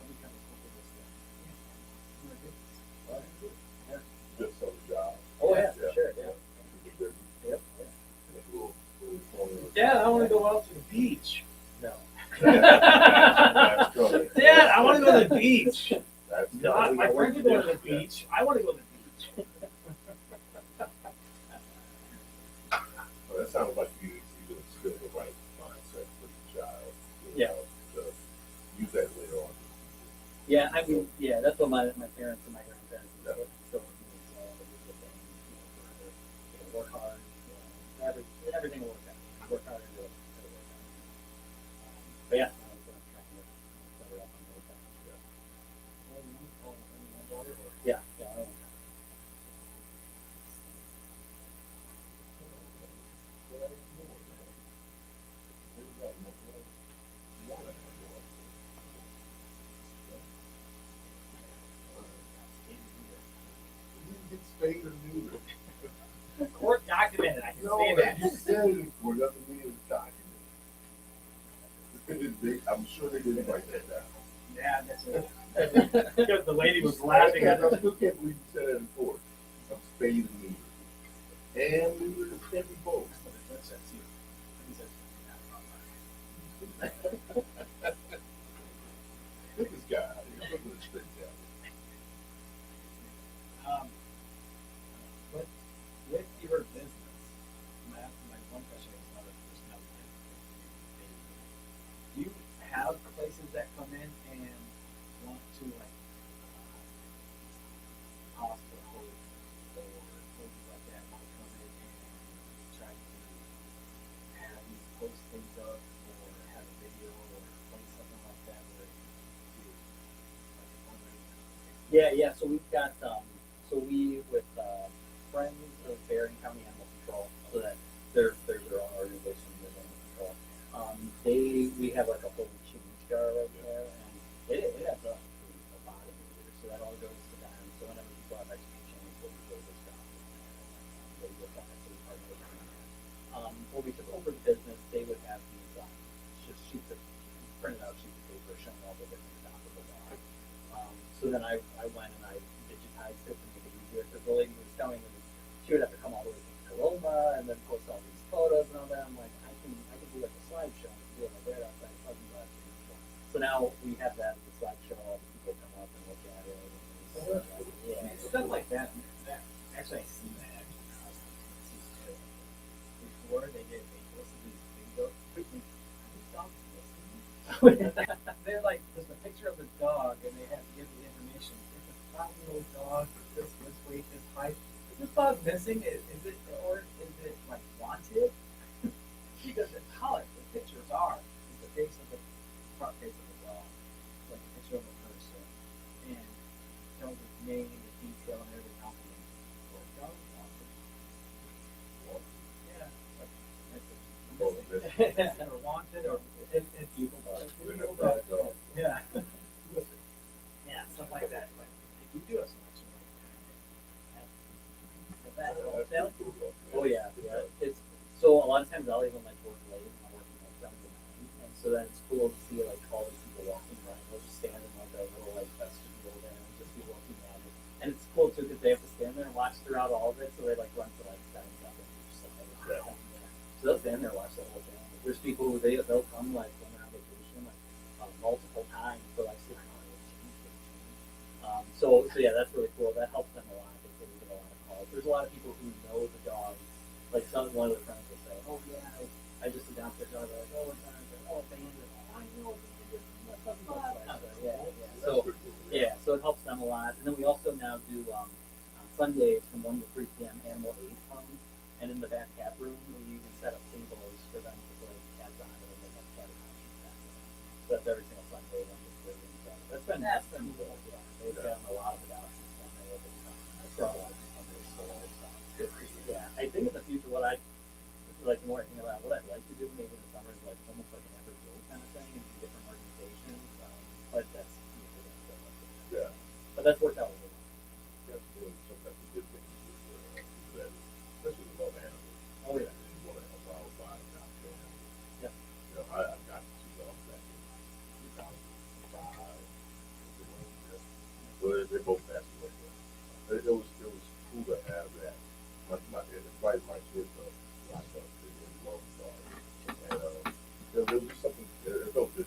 We kind of look at this thing. Just so the job. Oh yeah, for sure. Yeah. Get busy. Yep. And then we'll Dad, I want to go out to the beach. No. That's coming. Dad, I want to go to the beach. That's No, coming. my friends are going to the beach. I want to go to the beach. Well, that sounds like you instill the right mindset for the child. Yeah. To use that later on. Yeah, I mean, that's what my parents and my grandparents Yeah. still with me. So it was the thing, work hard. Everything will work out. Work hard and it'll work out. But yeah, I was trying to set her up on those things. Yeah. I don't know. spayed or neutered. Court documented, I can No, say that. you said it in court, doesn't mean it's documented. I'm sure they didn't write that down. Yeah, that's it. Because the lady was laughing at I us. still can't believe you said that in court. I'm spayed and neutered. And neutered is can't be both. Look at this guy. He's looking at straight down. With your business, my one question is another personnel. Do you have places that come in and want to like hospitals or places like that want to come in and try to have you post things up or have a video or play something like that where you like a fundraiser? Yeah. So we've got we with Friends of Berrien County Animal Control, so that there's their own organization, their animal control. We have like a whole change jar right there, and it adds up to a lot of years. So that all goes to them. So whenever people have extra change, they usually just drop it in there. They look at it, so we partner with them. When we took over the business, they would have these just sheets of printed out sheets of paper showing all the different adoptable dogs. So then I went and I digitized it to make it easier because the lady was telling me she would have to come all the way from Coloma and then post all these photos and all that. I'm like, I can do like a slideshow and do it like right outside Pleasant. So now we have that as a slideshow. All the people come up and look at it. And Stuff like that. Actually, I seen that actually. Before they posted these videos. They're like, there's a picture of the dog, and they have to give the information. It's a 5-year-old dog, this weight, this height. Is this dog missing? Is it, or is it like wanted? Because it's how the pictures are. It's the face of the front face of the dog, like a picture of a person, and tells its name, the detail, and everything else. Or dog wanted. Well, yeah, like, or wanted, or it's people. Yeah. Yeah, stuff like that. But if you do a selection like that, oh yeah. It's so a lot of times I'll even like work late and I'm working like 7 to 9, and so then it's cool to see like all these people walking around. They'll just stand in like a little like vestibule there and just be looking at it. And it's cool too because they have to stand there and watch throughout all of it. So they like run for like 7 seconds. Just like so they'll stand there and watch the whole thing. There's people who they'll come like when they're on vacation like multiple times for like 6 months. So yeah, that's really cool. That helps them a lot because we get a lot of calls. There's a lot of people who know the dog. Like one of their friends will say, "Oh yeah, I just adopted a dog." They're like, "Oh, it's not." "Oh, Bandit." "Oh, I know." Yeah. So it helps them a lot. And then we also now do on Sundays from 1 to 3 p.m. animal aid funds. And in the back cat room, we even set up tables for them to play cats on it and they have cat adoptions back there. So that's every single Sunday, 1 to 3. And so that's been cool. Yeah. They've gotten a lot of adoptions down there over time. From like under stores. Yeah. I think in the future, what I like, the more I think about what I'd like to do maybe in the summer is like almost like an every day kind of thing and do different organizations. But that's Yeah. But that's worked out really well. That's doing some type of good things with that, especially with love animals. Oh yeah. And you want to help out by adopting animals. Yeah. You know, I got 2 dogs back in 2005. So they both passed away. It was cool to have that. Everybody my kids locked up. They love dogs. And there was just something. It felt good.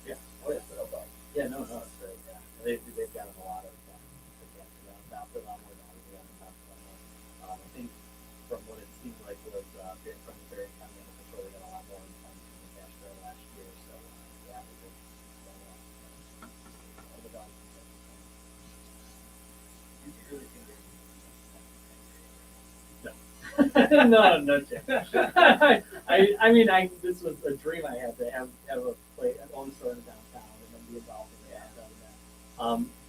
Yeah. Oh yeah. To help out. Yeah, no, it's great. Yeah, they've gotten a lot of adopted on more dogs than adopted on. I think from what it seems like was from the Berrien County Animal Control, they got a lot more from the cash trail last year. So yeah, they did all the dogs. Did you really think No, no chance. I mean, this was a dream I had to have a play, own store in downtown, and then be involved in that.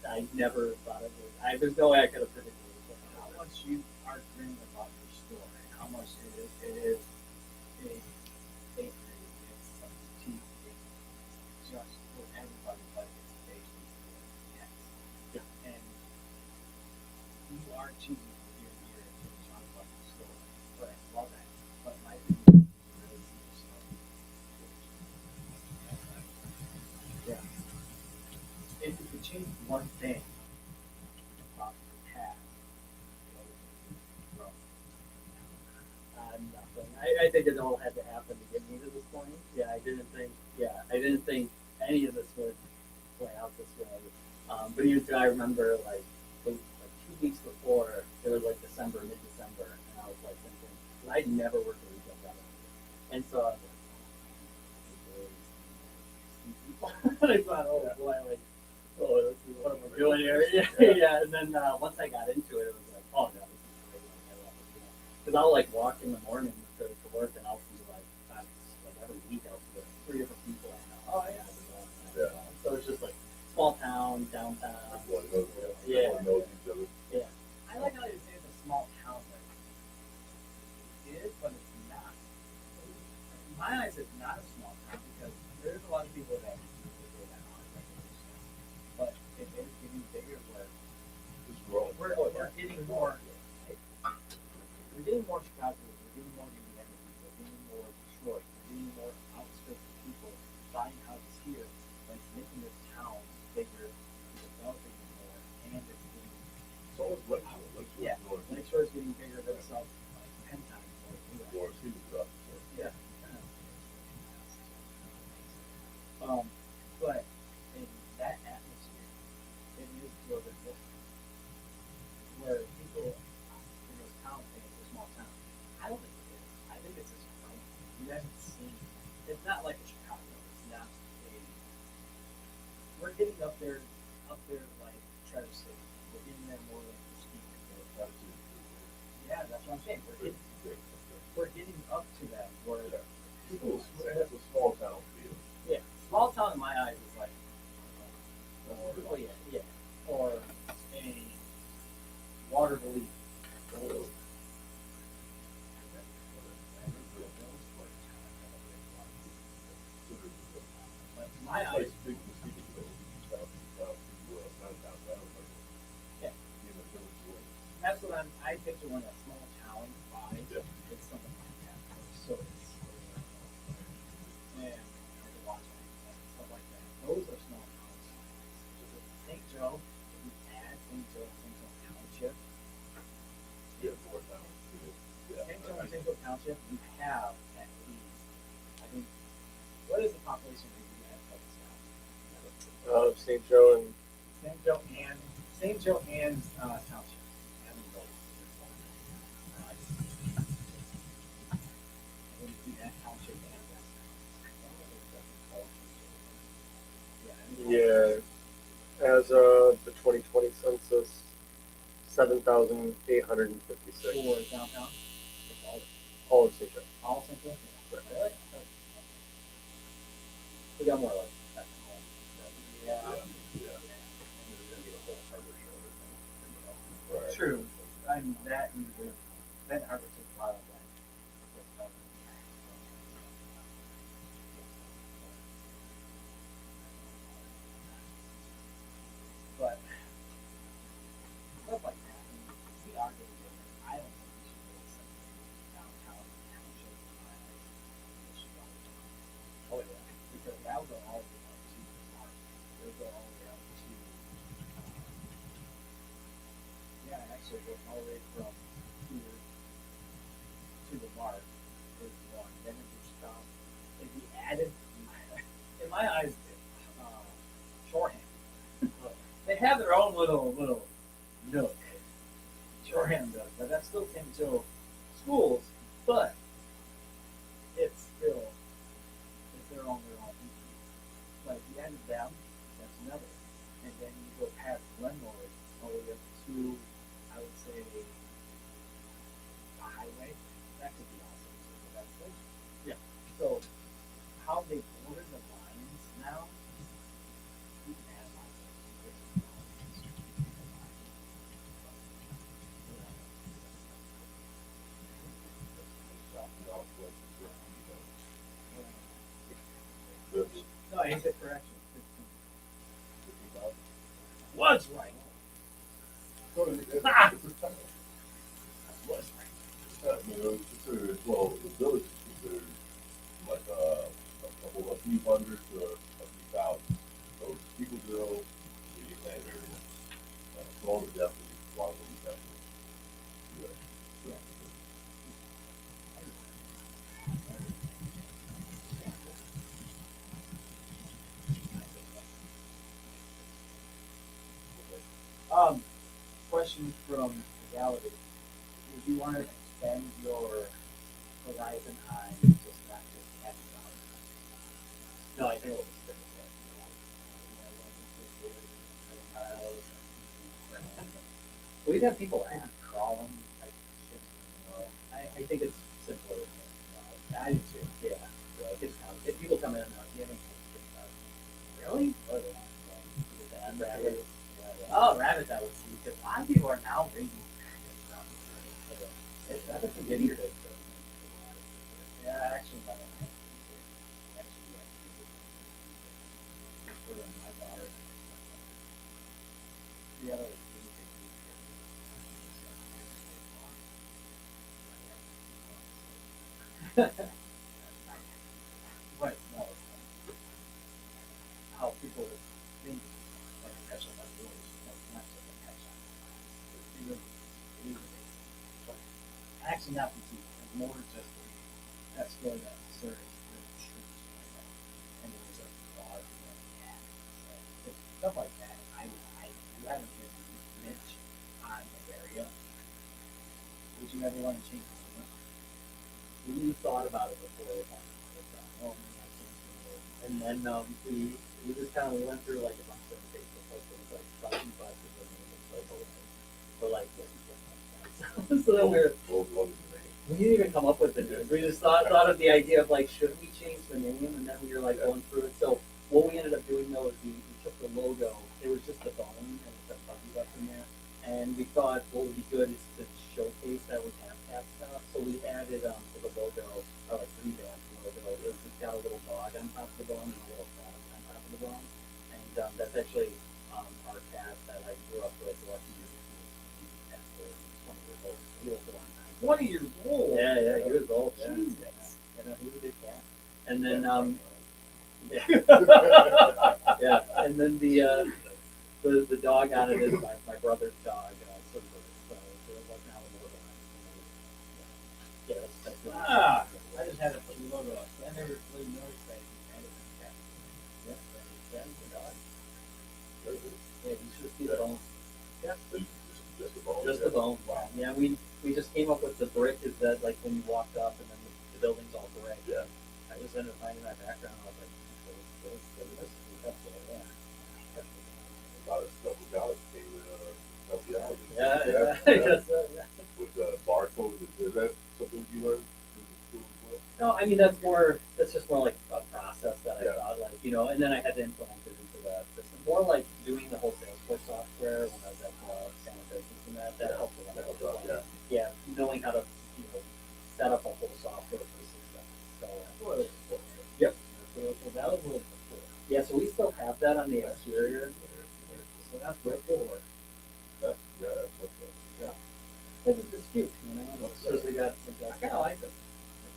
I never thought it would. There's no way I could have predicted it. how much you are dreaming about your store and how much it is a bakery, it's a boutique, it's just for everybody, but it's a bakery for cats. Yeah. And you are choosing your change one thing about the past, nothing. I think it all had to happen to get me to this point. I didn't think any of this would play out this way. But even I remember like 2 weeks before, it was like mid-December, and I was like thinking, 'cause I'd never worked a retail job before. And so I was like, I thought, oh boy, like, this is what am I doing here? Yeah. And then once I got into it, it was like, oh no, this is great. I love it. Because I'll like walk in the morning to work, and I'll see like every week I'll see like 3 different people. And so it's just like small town, downtown. Everyone knows, Yeah. everyone knows each other. Yeah. I like how you say it's a small town, like it is, but it's not. In my eyes, it's not a small town because there's a lot of people that do that on it. But it is getting bigger where It's growing. we're getting more. We're getting more Chicago. We're getting more Indiana people. We're getting more Detroit. We're getting more outskirts of people buying houses here. And it's making this town bigger, developing more, and it's getting. So it's Lakeshore. Yeah, Lakeshore is getting bigger than itself like 10 times more. More seasons up. So. Yeah. But in that atmosphere, it is a little bit different. Where people in this town think it's a small town. I don't think it is. I think it's just growing. You haven't seen. It's not like a Chicago. It's not a. We're getting up there like Treasure City. We're getting there more like Restream. Yeah, that's what I'm saying. We're getting up to that where people. It has a small town feel. Yeah, small town in my eyes is like, oh yeah, or a Waterville. Like my eyes, Like big mosquitoes, downtown, Yeah. That's what I picture when a small town vibe. Yeah. It's something like that. So it's and stuff like that. Those are small towns. St. Joe, if you add St. Joe Township, Yeah, more town. Yeah. St. Joe and St. Joe Township, you have at least, I think, what is the population that you have of this town? St. Joe and St. Joe and Township. And both. I think you add Township and yeah, as of the 2020 census, 7,856. For downtown? All of St. Joe. All St. Joe? Really? We got more like that. Yeah. Right. True. I mean, that averages a lot of that. But stuff like that, I mean, we are getting different. I don't think we should really separate downtown and township. We should go. Oh yeah, because that'll go all the way up to the mark. It'll go all the way up to. Yeah, actually, it goes all the way from here to the mark. Is one. Then if you stop, if you added, in my eyes, shorthand. They have their own little nook. Shorthand does, but that's still St. Joe schools, but it's still their own But if you added them, that's another. And then you go past Glenmore all the way up to, I would say, the highway. That could be awesome. So that's it. Yeah. So how they order the lines now, you can add lots of no, I said correction. Was right. So it's a town. Was right. You know, it's considered, well, the village is considered like a few hundred to a few thousand. So Peoplesville, you Question from the gallery. Would you want to extend your horizon on just not just happy hours? No, I think it will be stick with that. We've had people ask crawling like shit. I think it's simpler. I do too. Yeah. Like if people come in and like, you haven't really? Oh, yeah. And rabbits. Oh, rabbits! I would see because a lot of people are now raising rabbits. Rabbits are getting good. Yeah, actually, my daughter. The other. Right. No. How people think like a catch up on yours, not just a catch up. Actually, not the more just that story that serves the church and it was a dog stuff like that. I haven't been Mitch on the area. Would you ever want to change it? We thought about it before. And then we just kind of went through like a bunch of Facebook posts. It was like talking about the for like so then we didn't even come up with the name. We just thought of the idea of like, should we change the name? And then we were like going through it. So what we ended up doing though is we took the logo. It was just the bone and it said Bucky up in there. And we thought what would be good is to showcase that we have cat stuff. So we added to the logo, or like revamped the logo. It's got a little dog on top of the bone and a little frog on top of the bone. And that's actually our cat that I grew up with. Lucky years. He was 20 years old. Yeah, he was old. Yeah. Jesus. Yeah, he was a big cat. And then yeah, and then the dog on it is my brother's dog. So it was now a little yeah, that's really I just had to put the logo up. I never really noticed that he had it in the cat. Yep, that's the dog. Yeah, you should see the bone. Yeah. Just the bone. Just the bone. Wow. Yeah, we just came up with the brick is that like when you walked up and then the building's all brick. Yeah. I just ended up finding that background. I was like, a lot of stuff we got came with help you out. Yeah. With barcodes, is that something you learned in school as well? No, I mean that's just more like a process that I thought like, and then I had to implement it into the system. More like doing the whole Salesforce software when I was at San Francisco and that helped a lot. Yeah, knowing how to set up a whole software for the system. So yep. So that was really cool. Yeah, so we still have that on the exterior. So that's really cool. That's what's up. Yeah. It's cute, Because we got I kinda like it.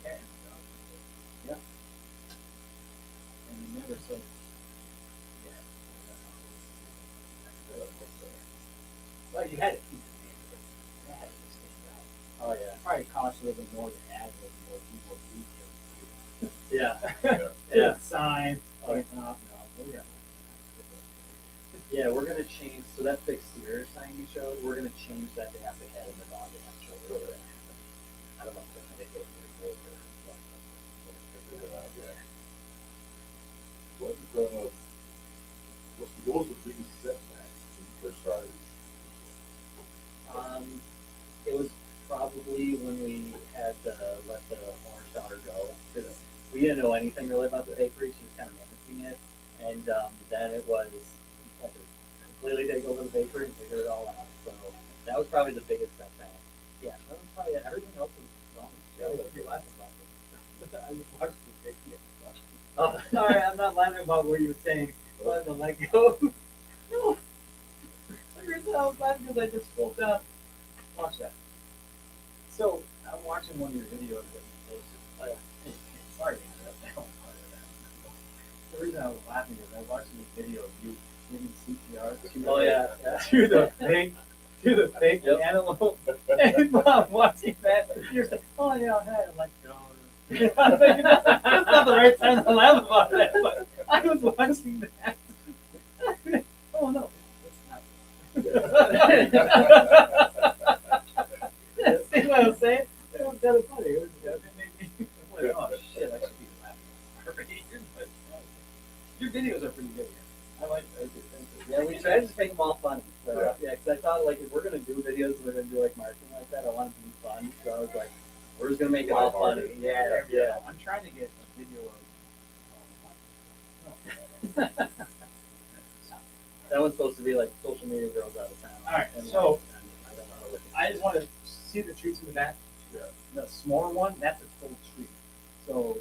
Okay. Yeah. And we never said well, you had to keep it in. Oh yeah. Probably cost a little bit more than ad with more people. Yeah. Yeah. Sign. Yeah, we're gonna change. So that big exterior sign you showed, we're gonna change that to have the head and the dog and that shoulder. I don't know if they're gonna make it or what was the biggest setback when you first started? It was probably when we had to let the orange daughter go because we didn't know anything really about the bakery. She was kind of managing it, and then it was had to completely take over the bakery and figure it all out. So that was probably the biggest setback. Yeah, that was probably it. Everything else was wrong. Yeah, you're laughing about it. I just watched the bakery. Oh, sorry, I'm not laughing about what you were saying. Let the let go. No. I was laughing because I just spoke up. Watch that. So I'm watching one of your videos that you posted. Sorry to interrupt. I don't know that. The reason I was laughing is I watched this video of you giving CPR to the fake antelope. And I'm watching that. You're like, oh yeah, I had it like I'm thinking that's not the right time to laugh about that, but I was watching that. Oh no, it's not. See what I'm saying? It was kind of funny. It made me like, oh shit, I should be laughing already. But your videos are pretty good here. I like those. Yeah, we try to just make them all funny. So, yeah, because I thought like if we're gonna do videos, we're gonna do like marketing like that. I want it to be fun. So I was like, we're just gonna make it all funny. Yeah, yeah. I'm trying to get a video of. That one's supposed to be like social media girls out of town. All right, And, so I don't know what I just want to see the treats in the back. Yeah. The s'more one, that's a full treat. So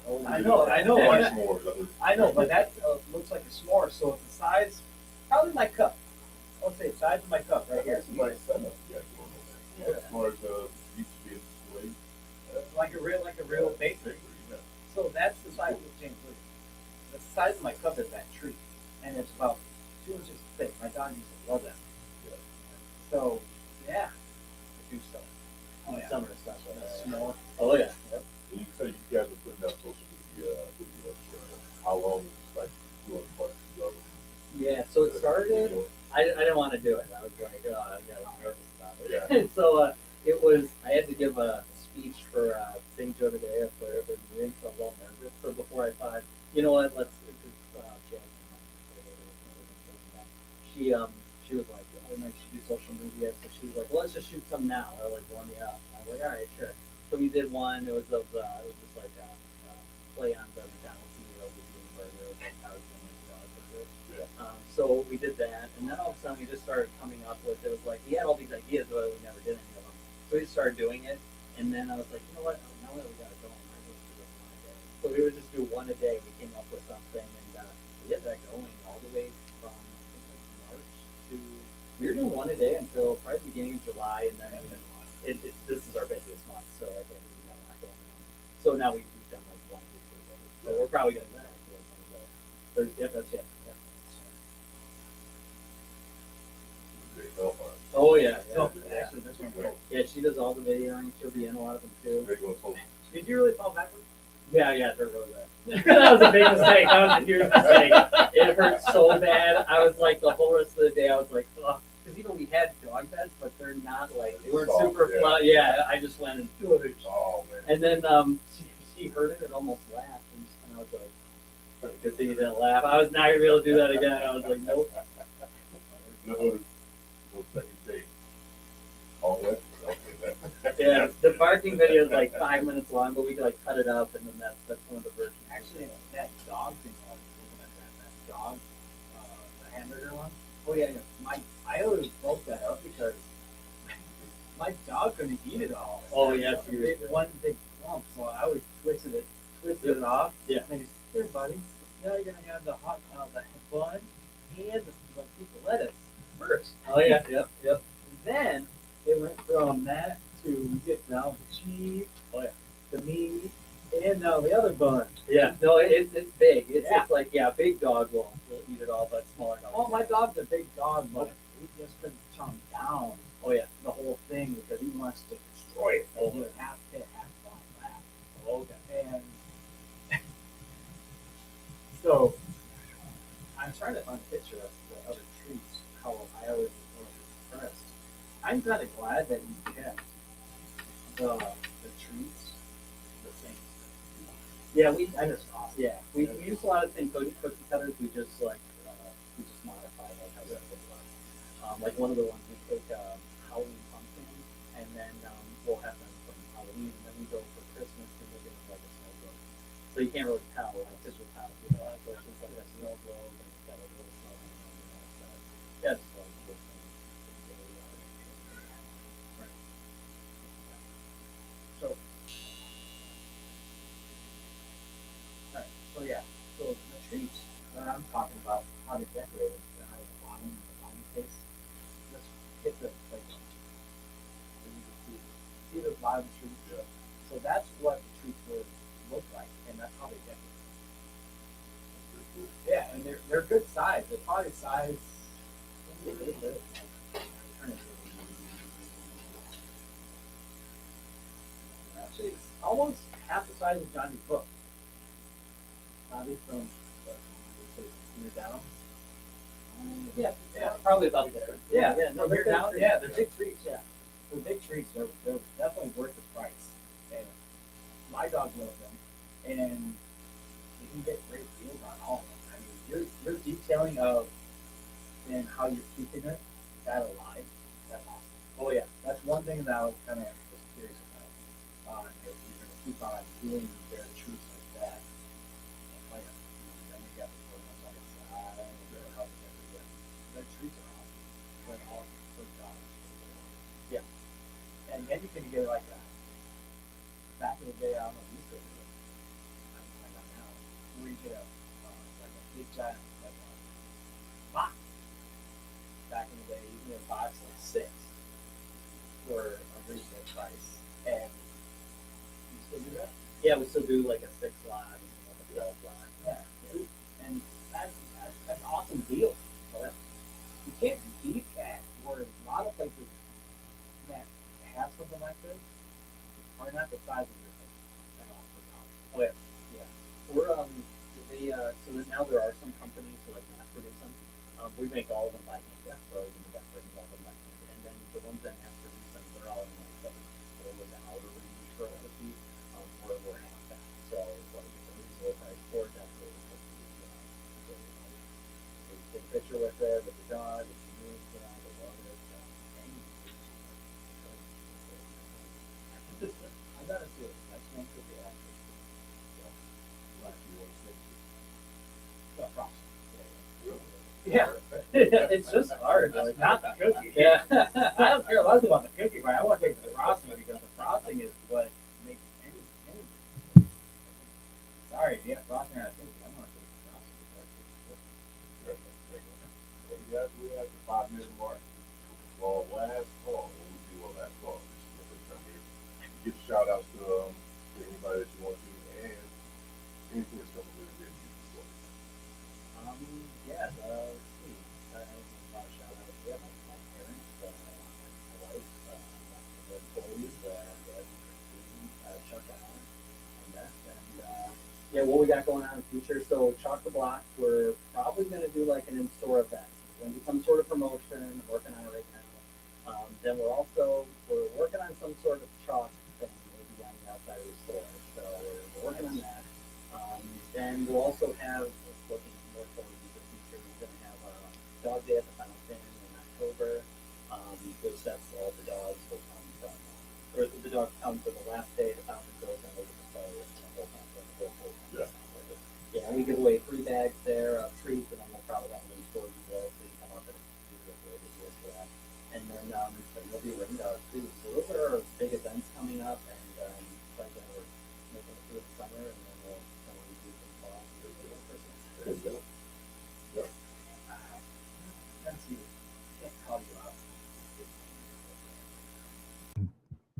Oh, I know, Much more. I know, but that looks like a s'more. So it's the size, probably my cup. I would say the size of my cup right here. That's a nice setup. Yeah, as far as used to be a display. Like a real bakery. Yeah. So that's the size of James. Look, the size of my cup is that treat, and it's about 2 inches thick. My dog used to love that. Yeah. So yeah, I do so. Oh, yeah. Summer special. S'more. Oh yeah. Yep. And you say you guys are putting out social media videos. How long is like doing bunch of them? Yeah. So it started. I didn't want to do it. I was like, oh, I got nervous about it. Yeah. So it was. I had to give a speech for St. Joe today for the meeting, so I was all nervous. So before I thought, you know what, let's. She was like, oh, I should do social media. So she was like, well, let's just shoot some now. Or like warm me up. I was like, all right, sure. So we did one. It was of it was just like play on the McDonald's CEO between burgers and how it's going to so we did that, and then all of a sudden we just started coming up with it was like we had all these ideas, but we never did any of them. So we started doing it, and then I was like, you know what? Now that we got it going, we're going to do this one a day. So we would just do one a day. We came up with something, and we had that going all the way from I think like March to we were doing one a day until probably the beginning of July, and then this is our busiest month, so I think we got a lot going on. So now we've done like 1 2 3 days. So we're probably going to do that. Yep, that's it. Yeah. Oh yeah, No, yeah. actually, this one. Yeah, she does all the videoing. She'll be in a lot of them too. Did you really fall backwards? Yeah, dirt road ride. That was a big mistake. That was a huge mistake. It hurt so bad. I was like, the whole rest of the day, I was like, ugh. Because even we had dog beds, but they're not like, they weren't Soft, super yeah. flat. Yeah, I just went and Oh man. and then she heard it and almost laughed. And I was like, good thing you didn't laugh. I was not going to be able to do that again. I was like, nope. No second date. All that. Yeah, the barking video is like 5 minutes long, but we can like cut it up, and then that's one of the versions. Actually, that dog thing, I was looking at that dog, the hamburger one. Oh yeah, I always broke that up because my dog couldn't eat it all. Oh, yeah, It's a big, one big lump, so I always twisted it off. Yeah. And he said, here, buddy, now you're gonna have the the bun and the piece of lettuce first. Oh yeah, yep. Then it went from that to we get now the cheese, the meat, and now the other bun. Yeah, no, it's big. It's Yeah. just like big dog will eat it all, but smaller dogs. Oh, my dog's a big dog, but he just couldn't chomp down Oh yeah. the whole thing because he wants to destroy it. Oh. He would half hit, half fall back. Okay. And so I'm trying to find a picture of the other treats, how I always was impressed. I'm kind of glad that you kept the treats the same. Yeah, That is awesome. yeah we use a lot of the same cookie cutters. We just modify like how that was. Like one of the ones we take Halloween pumpkin, and then we'll have them from Halloween, and then we go for Christmas and we'll give them like a snow globe. So you can't really tell, like this was how so it's just like a snow globe and it's got a little snow on it and all that. Yeah, it's like cool thing. Right. So, alright, so yeah, so the treats that I'm talking about, how to decorate it, and how the bottom face, let's hit the playground. So you can see the bottom treat. Yeah. So that's what the treats would look like, and that's how they decorate. Yeah, and they're good size. They're probably size. Actually, it's almost half the size of Johnny's book. Bobby from You're Down. Yeah, probably probably about there. Yeah, no, they're they're down. big Yeah, trees. they're big trees. Yeah, they're big trees. They're definitely worth the price. And my dog loves them, and you can get great deals on all of them. I mean, your detailing of and how you're keeping it that alive, that's awesome. Oh yeah, that's one thing that I was kind of just curious about. If you're going to keep on doing their trees like that, like then you got the one on the side, how they get it. Their trees are awesome. They're all for dollars. Yeah, and you can get it like that. Back in the day, I don't know if you still do it. I don't know now. Where you get like a big giant like a box. Back in the day, you can get a box like 6 for a retail price. And you still do that? Yeah, we still do like a 6 lot, like a 12 lot. Yeah. And that's an awesome deal. But you can't beat that. Where a lot of places that have something like this are not the size of your place at all. Oh yeah, yeah. We're so that now there are some companies who like mass produce them. We make all of them by hand. Yeah. So we make all of them by hand, and then the ones that mass produce them, they're all in like $7 an hour range for a fee. We're half that. So it's like it's a reasonable price for it. That's really nice. So you take a picture with it with the dog. If you move, they love it. I gotta do it. That's one could be accurate. Like you want to say. Yeah, it's just hard. It's not the cookie. Yeah. I don't care less about the cookie, but I want to take the frosting because the frosting is what makes any. Sorry, yeah, frosting on a cookie. I want to take the frosting. We have the 5-minute mark. For last call, when we do our last call, give shout outs to anybody that you want to, and anything that's coming with it. Yeah, let's see. I have a lot of shout outs. Yeah, my parents, my wife, the employees, Chuck Allen, and that. And yeah, what we got going on in the future. So, Chalk the Block, we're probably going to do like an in-store event. It's going to be some sort of promotion, working on it right now. Then we're working on some sort of chalk thing, maybe on the outside of the store. So, we're working on that. And we'll also have, looking more forward to the future, we're going to have a dog day at the fountain in October, which that's all the dogs will come from, or the dogs come for the last day, the fountain goes and they get to play and the whole fountain, the whole Yeah. Yeah, and we give away free bags there, treats, and then we'll probably have one store you go, so you come up and do the way to do for that. And then there'll be ring dogs too. So those are our big events coming up, and like we're making it through the summer, and then we'll kind of do some fall through the Christmas. There you go. Let's see. Can't call you out.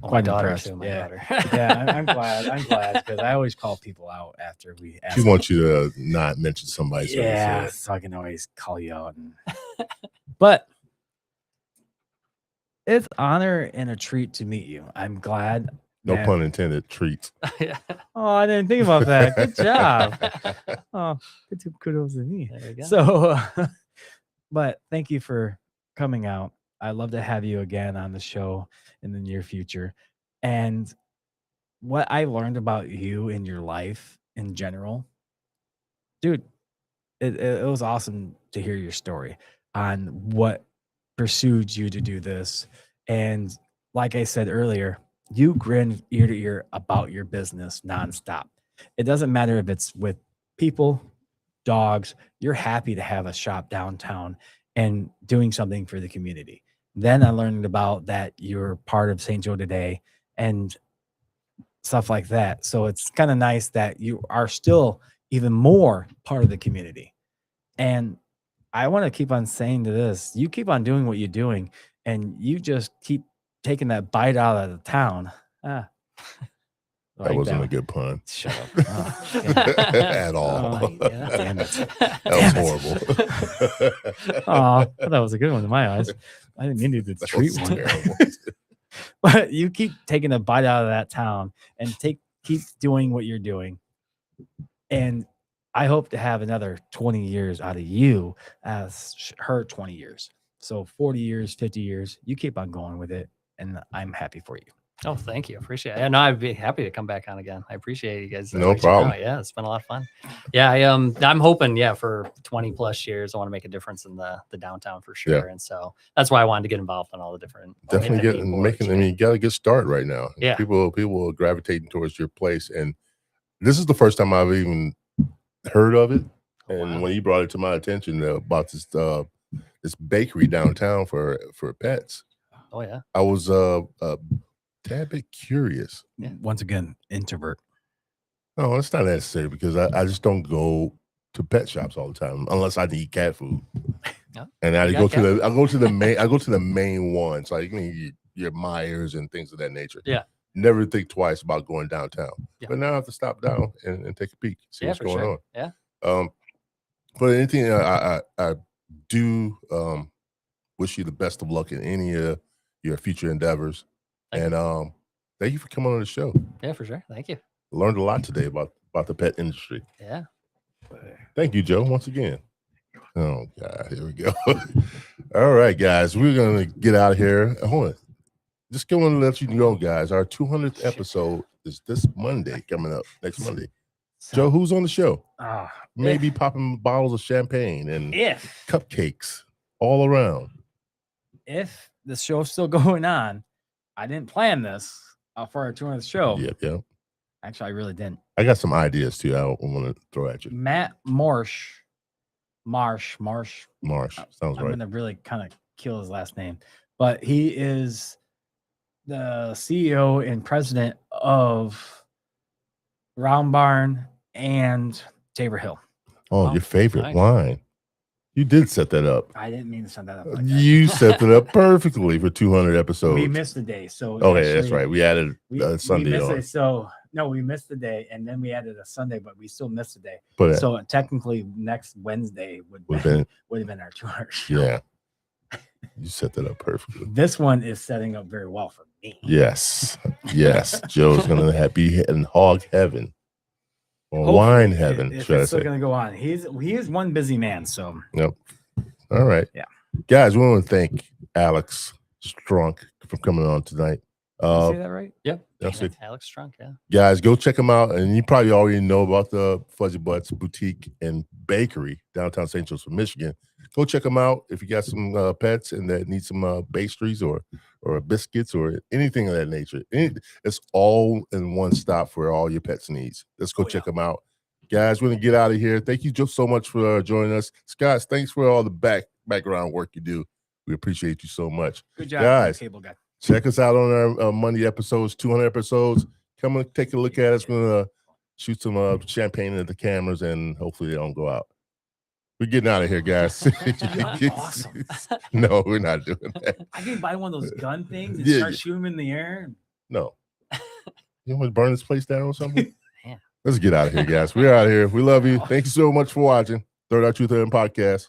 Quite daughter impressed. too, my Yeah. daughter. Yeah, I'm glad. I'm glad because I always call people out after we ask. She wants you to not mention somebody. Yeah, so I can always call you out. But it's honor and a treat to meet you. I'm glad. No that- pun intended. Treats. Oh, I didn't think about that. Good job. Oh, kudos to me. There you go. So, but thank you for coming out. I'd love to have you again on the show in the near future. And what I learned about you and your life in general, dude, it was awesome to hear your story on what pursued you to do this. And like I said earlier, you grin ear to ear about your business nonstop. It doesn't matter if it's with people, dogs, you're happy to have a shop downtown and doing something for the community. Then I learned about that you're part of St. Joe Today and stuff like that. So it's kind of nice that you are still even more part of the community. And I want to keep on saying to this, you keep on doing what you're doing and you just keep taking that bite out of the town. That Like wasn't a good pun. Shut up. Oh, damn. At all. Oh, damn it. That was horrible. Oh, that was a good one in my eyes. I didn't mean to do the That street was one. terrible. But you keep taking a bite out of that town and keep doing what you're doing. And I hope to have another 20 years out of you as her 20 years. So 40 years, 50 years, you keep on going with it, and I'm happy for you. Oh, thank you. Appreciate it. Yeah, no, I'd be happy to come back on again. I appreciate you guys. No reaching problem. out. Yeah, it's been a lot of fun. Yeah, I'm hoping, for 20 plus years, I want to make a difference in the downtown for sure. Yeah. And so that's why I wanted to get involved in all the different. Definitely you got to get started right now. Yeah. People are gravitating towards your place. And this is the first time I've even heard of it. And Wow. when you brought it to my attention about this bakery downtown for pets, Oh yeah. I was a tad bit curious. Yeah. Once again, introvert. No, it's not necessary because I just don't go to pet shops all the time unless I need cat food. Yeah. And I You go got cat to the main ones, like your Myers and things of that nature. Yeah. Never think twice about going downtown. Yeah. But now I have to stop down and take a peek, see what's for going sure. on. Yeah. But anything I do wish you the best of luck in any of your future endeavors. Thank And thank you for coming on the show. Yeah, for sure. Thank you. Learned a lot today about the pet industry. Yeah. Thank you, Joe, once again. Oh God, here we go. All right, guys, we're gonna get out of here. Hold on. Just going to let you know, guys, our 200th episode is this Monday coming up, next Monday. Joe, who's on the show? Maybe popping bottles of champagne and If cupcakes all around. if the show's still going on, I didn't plan this for our 200th show. Yeah. Actually, I really didn't. I got some ideas too. I want to throw at you. Matt Marsh. Marsh sounds I'm right. gonna really kind of kill his last name, but he is the CEO and president of Round Barn and Tabor Hill. Oh, your favorite nice. wine. You did set that up. I didn't mean to set that up like that. You set it up perfectly for 200 episodes. We missed the day, so Okay, that's actually, right. We added Sunday we missed on. it, so no, we missed the day, and then we added a Sunday, but we still missed the day. But So technically, next Wednesday would Would've been- have been our 200 show. yeah, you set that up perfectly. This one is setting up very well for me. Yes. Joe's gonna be in hog heaven or Hopefully, wine heaven, If should I it's still say? gonna go on, he is one busy man. So All right. Yeah. Guys, we want to thank Alex Strunk for coming on tonight. Did I say that right? Yep. That's it. Alex Strunk. Yeah. Guys, go check them out. And you probably already know about the Fuzzy Butts Boutique and Bakery, downtown St. Joseph, Michigan. Go check them out if you got some pets and that need some pastries or biscuits or anything of that nature. It's all in one stop for all your pets' needs. Let's go check them out. Guys, we're going to get out of here. Thank you just so much for joining us. Scott, thanks for all the background work you do. We appreciate you so much. Good job, Guys. cable guy. Check us out on our Monday episodes, 200 episodes. Come and take a look at us. We're going to shoot some champagne at the cameras, and hopefully they don't go out. We're getting out of here, guys. Awesome. No, we're not doing that. I can buy one of those gun things and Yeah, start yeah. shooting them in the air. No. You want to burn this place down or something? Yeah. Let's get out of here, guys. We're out of here. We love you. Thank you so much for watching. Third Out Truth and Podcast.